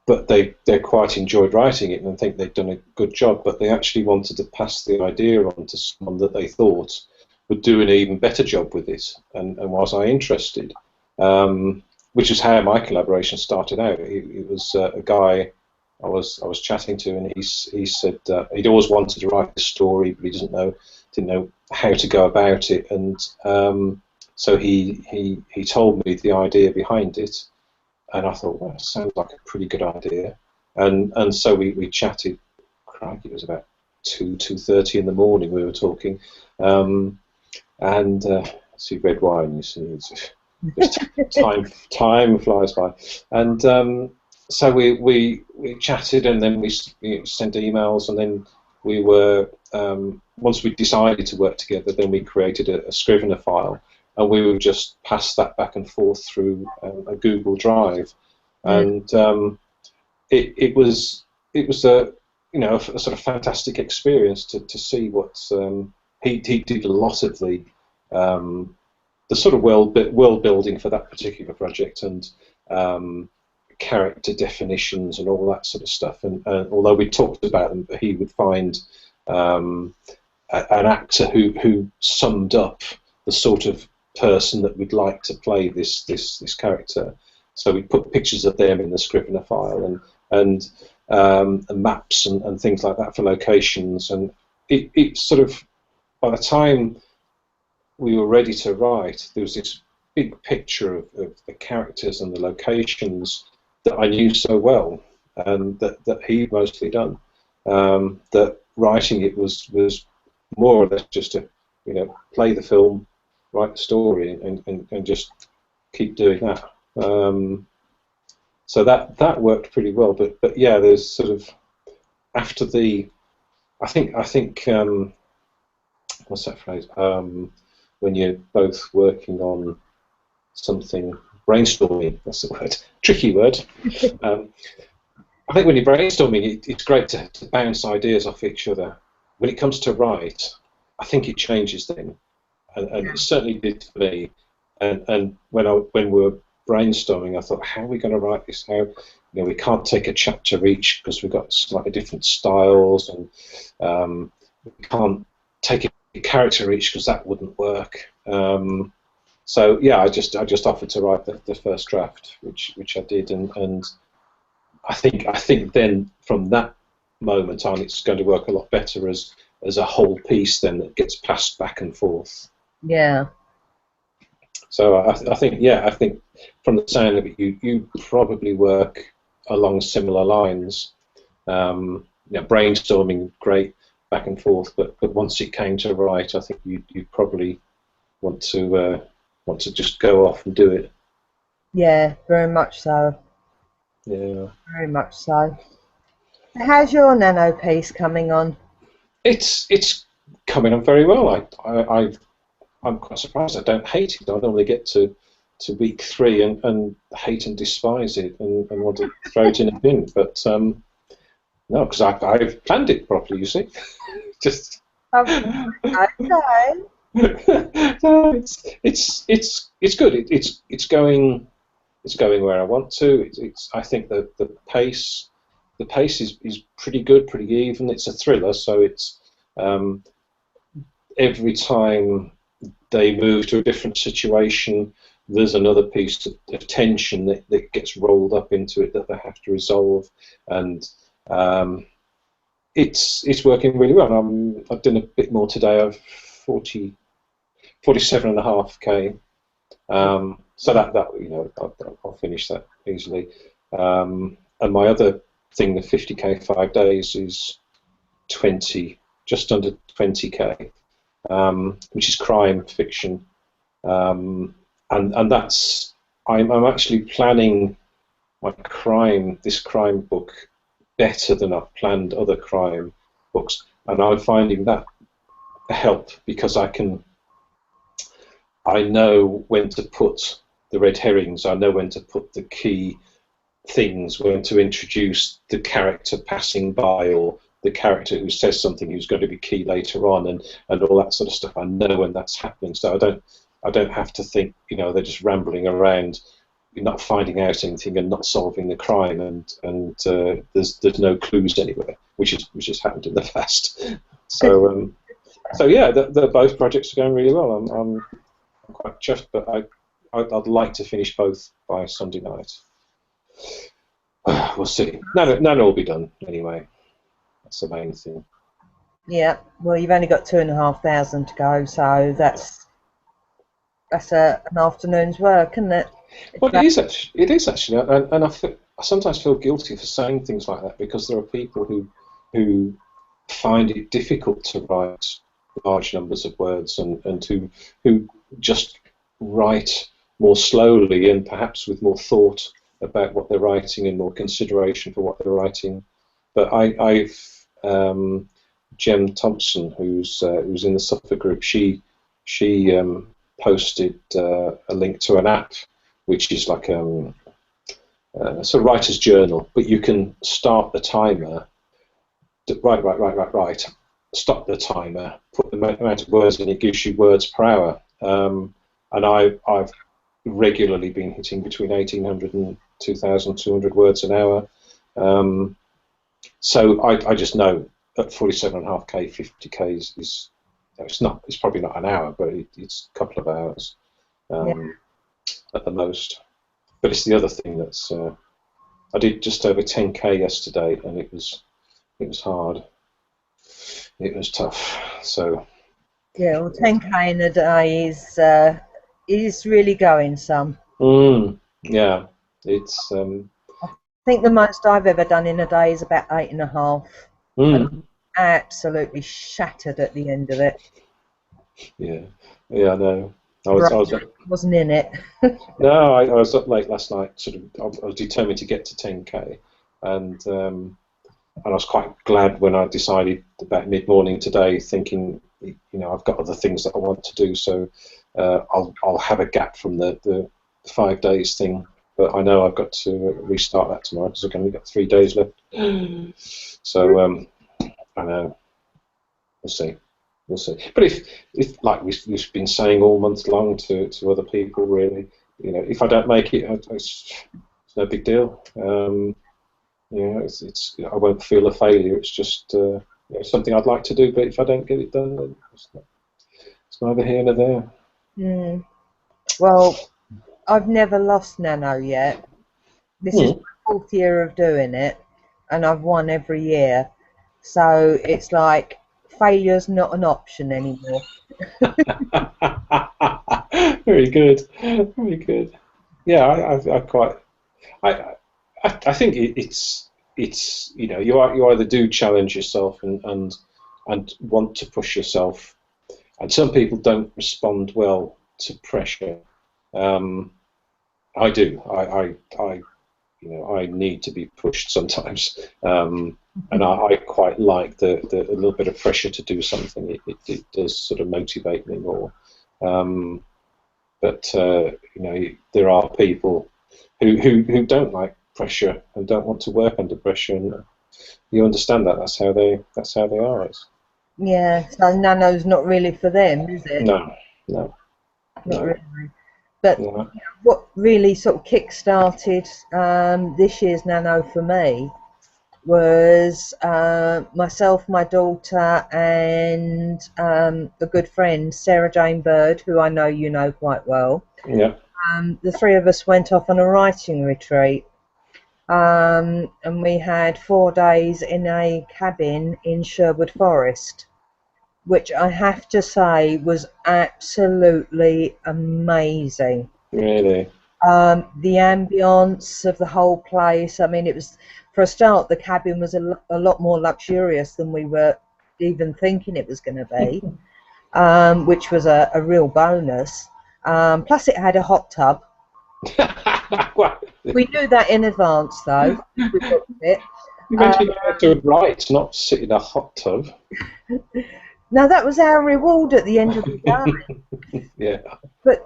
but they quite enjoyed writing it and think they'd done a good job. But they actually wanted to pass the idea on to someone that they thought would do an even better job with it. And was I interested? Which is how my collaboration started out. It was a guy I was chatting to, and he said he'd always wanted to write a story, but he didn't know how to go about it, and so he told me the idea behind it, and I thought, well, it sounds like a pretty good idea, and so we chatted. Crikey, it was about 2:30 in the morning. We were talking, and see red wine. You see, just time flies by, and so we chatted, and then we sent emails, and then we were once we decided to work together, then we created a Scrivener file, and we would just pass that back and forth through a Google Drive, Mm. and it was a a sort of fantastic experience to see what he did a lot of the sort of world building for that particular project, and character definitions and all that sort of stuff. And although we talked about them, he would find an actor who summed up the sort of person that we'd like to play this character. So we put pictures of them in the Scrivener file, and maps and things like that for locations. And it sort of, by the time we were ready to write, there was this big picture of the characters and the locations that I knew so well, and that he'd mostly done. That writing it was more or less just to play the film, write the story, and just keep doing that. So that worked pretty well. But yeah, there's sort of after the I think what's that phrase? When you're both working on something, brainstorming, that's the word, tricky word. I think when you're brainstorming, it's great to bounce ideas off each other. When it comes to write, I think it changes things, and it certainly did for me. And when we were brainstorming, I thought, how are we going to write this? How we can't take a chapter each because we've got slightly different styles, and we can't take a character each because that wouldn't work. So yeah, I just offered to write the first draft, which I did, and I think then from that moment on, it's going to work a lot better as a whole piece then that gets passed back and forth. Yeah. So I think from the sound of it, you probably work along similar lines. Brainstorming great back and forth, but once it came to write, I think you probably want to just go off and do it. Yeah, very much so. Yeah. Very much so. How's your nano piece coming on? It's coming on very well. I'm quite surprised. I don't hate it. I normally get to week 3 and hate and despise it and want to throw it in a bin. But no, because I've planned it properly. You see, just. Okay. No, it's good. It's going where I want to. I think that the pace is pretty good, pretty even. It's a thriller, so it's every time they move to a different situation, there's another piece of tension that gets rolled up into it that they have to resolve, and it's working really well. I've done a bit more today. I've 47.5k. So that I'll finish that easily. And my other thing, the 50k 5 days, is just under 20k, which is crime fiction, and that's I'm actually planning this crime book better than I've planned other crime books, and I'm finding that a help because I know when to put the red herrings, I know when to put the key things, when to introduce the character passing by or the character who says something who's going to be key later on, and all that sort of stuff. I know when that's happening, so I don't have to think, they're just rambling around, not finding out anything and not solving the crime, and there's no clues anywhere, which has happened in the past. So yeah, both projects are going really well. I'm quite chuffed, but I'd like to finish both by Sunday night. We'll see. Nano will be done anyway. That's the main thing. Yeah. Well, you've only got 2,500 to go, so that's an afternoon's work, isn't it? Well, it is actually, and I sometimes feel guilty for saying things like that because there are people who find it difficult to write large numbers of words and who just write more slowly and perhaps with more thought about what they're writing and more consideration for what they're writing. But I've Jem Thompson, who's in the Suffolk group, she posted a link to an app which is like it's a writer's journal, but you can start the timer. Right. Stop the timer. Put the amount of words in. It gives you words per hour. And I've regularly been hitting between 1,800 and 2,200 words an hour. So I just know at 47.5k, 50k is it's probably not an hour, but it's a couple of hours at the most. But it's the other thing that's I did just over 10k yesterday, and it was hard. It was tough. So yeah, well, 10k in a day is really going some. Yeah, it's. I think the most I've ever done in a day is about 8.5. And I'm absolutely shattered at the end of it. Yeah, I know. I wasn't in it. No, I was up late last night. I was determined to get to 10k, and I was quite glad when I decided about mid-morning today, thinking, I've got other things that I want to do, so I'll have a gap from the 5 days thing. But I know I've got to restart that tomorrow because I've only got 3 days left. So I know. We'll see. But if like we've been saying all month long to other people, really, if I don't make it, it's no big deal. It's I won't feel a failure. It's just something I'd like to do, but if I don't get it done, then it's neither here nor there. Well, I've never lost Nano yet. This is my 4th year of doing it, and I've won every year. So it's like failure's not an option anymore. Very good. Yeah, I think it's you either do challenge yourself and want to push yourself, and some people don't respond well to pressure. I do. I need to be pushed sometimes, and I quite like the a little bit of pressure to do something. It does sort of motivate me more. But there are people who don't like pressure and don't want to work under pressure, and you understand that. That's how they are. Yeah, so Nano's not really for them, is it? No, no, Not no, really. But no. what really sort of kick-started this year's Nano for me was myself, my daughter, and a good friend, Sarah Jane Bird, who I know you know quite well. Yeah. The three of us went off on a writing retreat, and we had 4 days in a cabin in Sherwood Forest, which I have to say was absolutely amazing. Really. The ambience of the whole place, I mean, it was, for a start, the cabin was a lot more luxurious than we were even thinking it was going to be, which was a real bonus. Plus, it had a hot tub. We knew that in advance, though. We booked it. You meant to be able to write, not sit in a hot tub. Now, that was our reward at the end of the day. Yeah. But,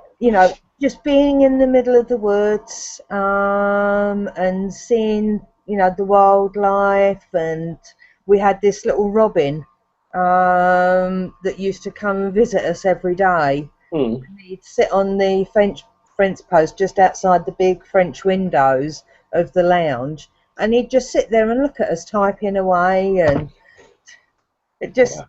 just being in the middle of the woods and seeing, the wildlife, and we had this little robin that used to come and visit us every day. Mm. And he'd sit on the fence post just outside the big French windows of the lounge, and he'd just sit there and look at us typing away, and it just,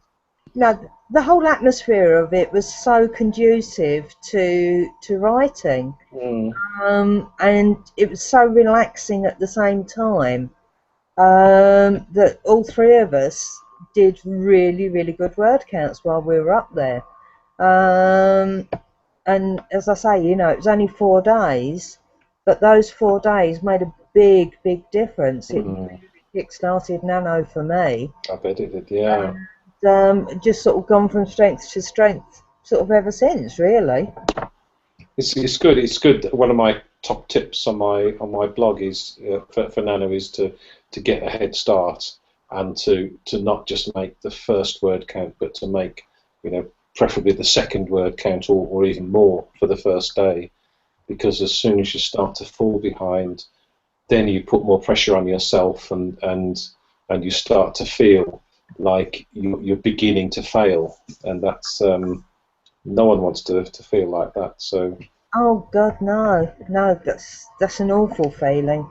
the whole atmosphere of it was so conducive to writing, and it was so relaxing at the same time, that all three of us did really, really good word counts while we were up there. And as I say, it was only 4 days, but those 4 days made a big, big difference. It really kick-started Nano for me. I bet it did, yeah. Just sort of gone from strength to strength sort of ever since, really. It's good. It's good. One of my top tips on my blog is for Nano is to get a head start, and to not just make the first word count, but to make preferably the second word count, or even more for the first day, because as soon as you start to fall behind, then you put more pressure on yourself, and you start to feel like you're beginning to fail, and that's no one wants to feel like that. So. Oh God, no, that's an awful feeling.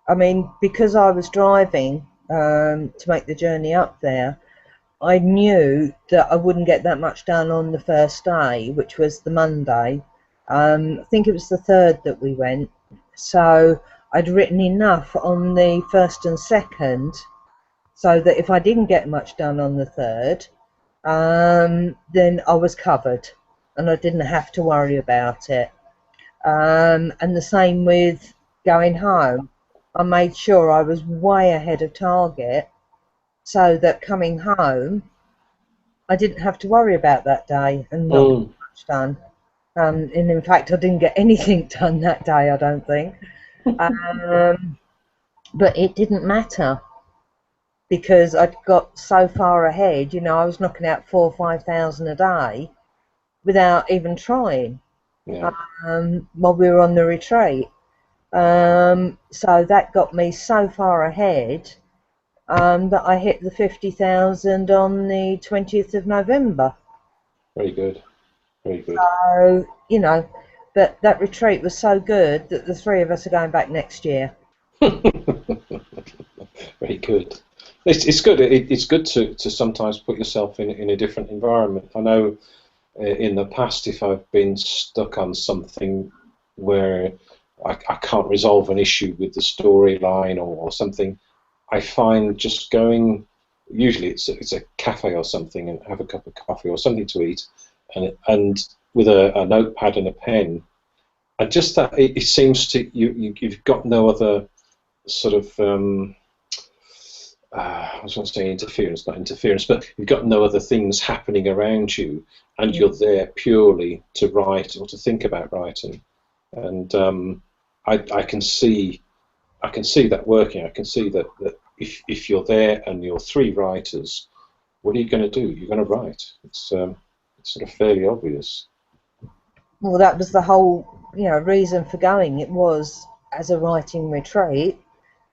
I mean, because I was driving to make the journey up there, I knew that I wouldn't get that much done on the first day, which was the Monday. I think it was the 3rd that we went. So I'd written enough on the 1st and 2nd, so that if I didn't get much done on the 3rd, then I was covered, and I didn't have to worry about it. And the same with going home. I made sure I was way ahead of target, so that coming home, I didn't have to worry about that day and not get much done. And in fact, I didn't get anything done that day, I don't think. But it didn't matter, because I'd got so far ahead. I was knocking out 4,000 or 5,000 a day without even trying, while we were on the retreat. So that got me so far ahead that I hit the 50,000 on the 20th of November. Very good. Very good. So, but that retreat was so good that the three of us are going back next year. Very good. It's good. It's good to sometimes put yourself in a different environment. I know in the past, if I've been stuck on something where I can't resolve an issue with the storyline or something, I find just going, usually it's a cafe or something, and have a cup of coffee or something to eat, and with a notepad and a pen, and just that it seems to you've got no other sort of I was going to say interference, not interference, but you've got no other things happening around you, and you're there purely to write or to think about writing. And I can see that working. I can see that if you're there and you're three writers, what are you going to do? You're going to write. It's sort of fairly obvious. Well, that was the whole, reason for going. It was as a writing retreat,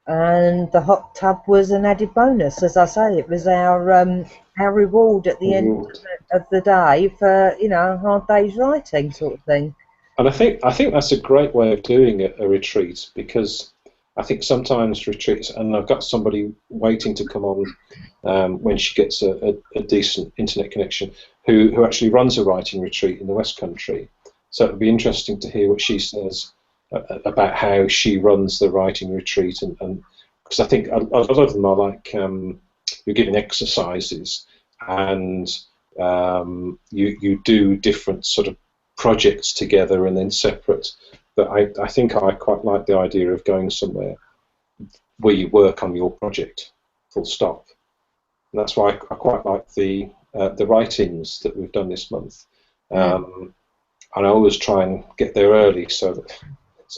and the hot tub was an added bonus. As I say, it was our reward at the end of the day for a hard day's writing, sort of thing. And I think that's a great way of doing a retreat, because I think sometimes retreats, and I've got somebody waiting to come on when she gets a decent internet connection, who actually runs a writing retreat in the West Country. So it would be interesting to hear what she says about how she runs the writing retreat, and because I think a lot of them are like you're given exercises, and you do different sort of projects together and then separate. But I think I quite like the idea of going somewhere where you work on your project, full stop. And that's why I quite like the write-ins that we've done this month. And I always try and get there early, so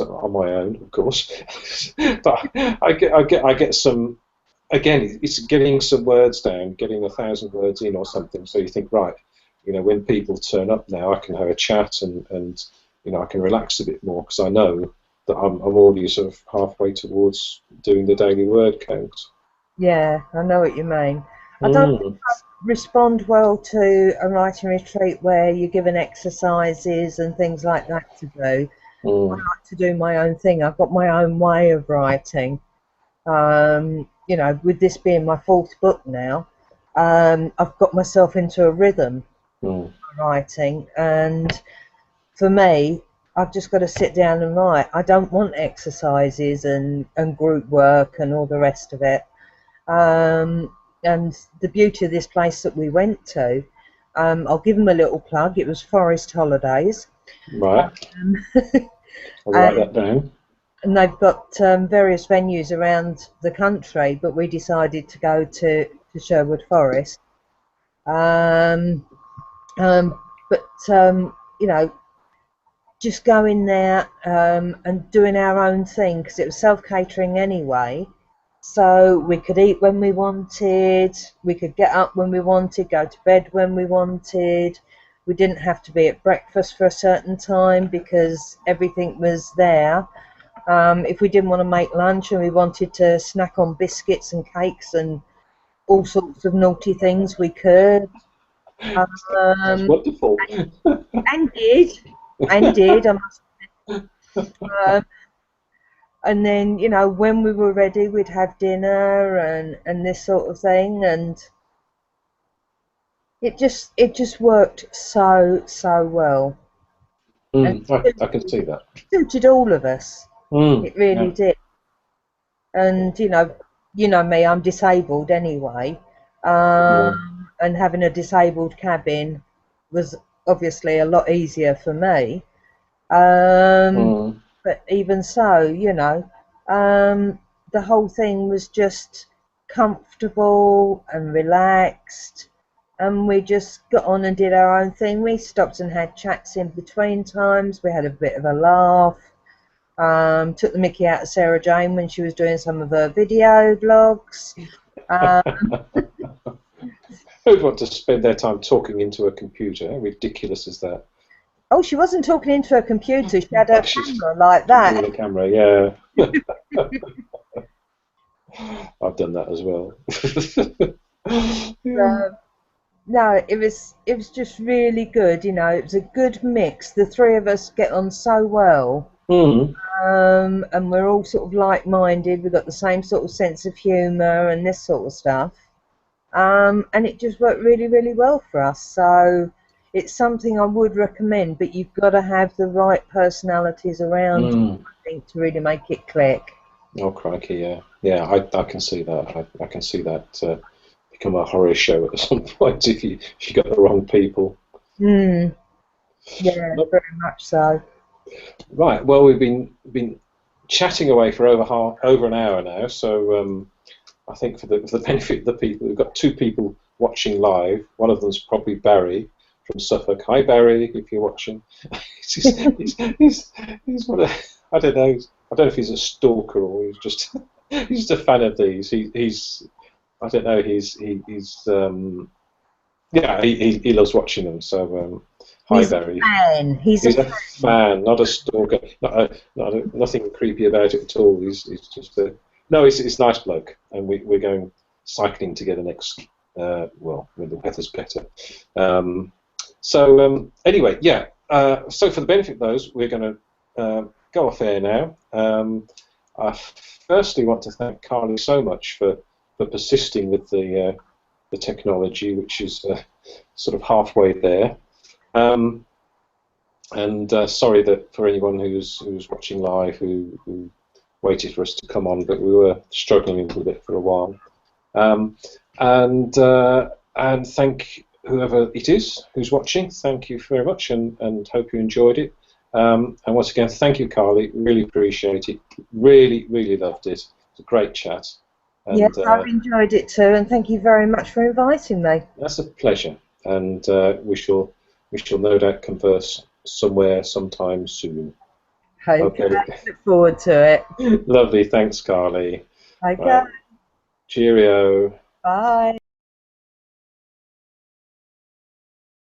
on my own, of course. But I get some. Again, it's getting some words down, getting 1,000 words in or something. So you think, right, when people turn up now, I can have a chat and I can relax a bit more, because I know that I'm already sort of halfway towards doing the daily word count. Yeah, I know what you mean. I don't think I respond well to a writing retreat where you're given exercises and things like that to do. I like to do my own thing. I've got my own way of writing. With this being my 4th book now, I've got myself into a rhythm of writing, and for me, I've just got to sit down and write. I don't want exercises and group work and all the rest of it. And the beauty of this place that we went to, I'll give them a little plug. It was Forest Holidays. Right. I'll write that down. And they've got various venues around the country, but we decided to go to Sherwood Forest. Just going there and doing our own thing, because it was self-catering anyway. So we could eat when we wanted, we could get up when we wanted, go to bed when we wanted. We didn't have to be at breakfast for a certain time because everything was there. If we didn't want to make lunch and we wanted to snack on biscuits and cakes and all sorts of naughty things, we could. That's wonderful. And did, I must admit. And then, when we were ready, we'd have dinner and this sort of thing, and it just worked so well. I can see that. It suited all of us. It really did. And you know me, I'm disabled anyway, and having a disabled cabin was obviously a lot easier for me. But even so, the whole thing was just comfortable and relaxed, and we just got on and did our own thing. We stopped and had chats in between times. We had a bit of a laugh. Took the mickey out of Sarah Jane when she was doing some of her video vlogs. Who'd want to spend their time talking into a computer? How ridiculous is that? Oh, she wasn't talking into a computer. She had her camera like that. The camera, yeah. I've done that as well. No, it was just really good. It was a good mix. The three of us get on so well, and we're all sort of like-minded. We've got the same sort of sense of humour and this sort of stuff, and it just worked really, really well for us. So it's something I would recommend, but you've got to have the right personalities around you, I think, to really make it click. Oh, crikey, yeah. I can see that. I can see that become a horror show at some point if you got the wrong people. Yeah, very much so. Right. Well, we've been chatting away for over an hour now, so I think for the benefit of the people, we've got 2 people watching live. One of them's probably Barry from Suffolk. Hi, Barry, if you're watching. he's one of, I don't know, I don't know if he's a stalker or he's just he's just a fan of these. He's I don't know. Yeah, he loves watching them. So hi He's a Barry. fan. He's a He's a fan. fan, not a stalker. Nothing creepy about it at all. He's just a no. He's a nice bloke, and we're going cycling together next. Well, when the weather's better. Anyway, yeah. So for the benefit of those, we're going to go off air now. I firstly want to thank Carlie so much for persisting with the technology, which is sort of halfway there. Sorry that for anyone who's watching live who waited for us to come on, but we were struggling a little bit for a while. And thank whoever it is who's watching. Thank you very much, and hope you enjoyed it. And once again, thank you, Carlie. Really appreciate it. Really loved it. It's a great chat. And, Yes, I've enjoyed it too, and thank you very much for inviting me. That's a pleasure, and we shall no doubt converse somewhere sometime soon. Okay, look forward to it. Lovely, thanks, Carlie. Okay. Right. Cheerio. Bye.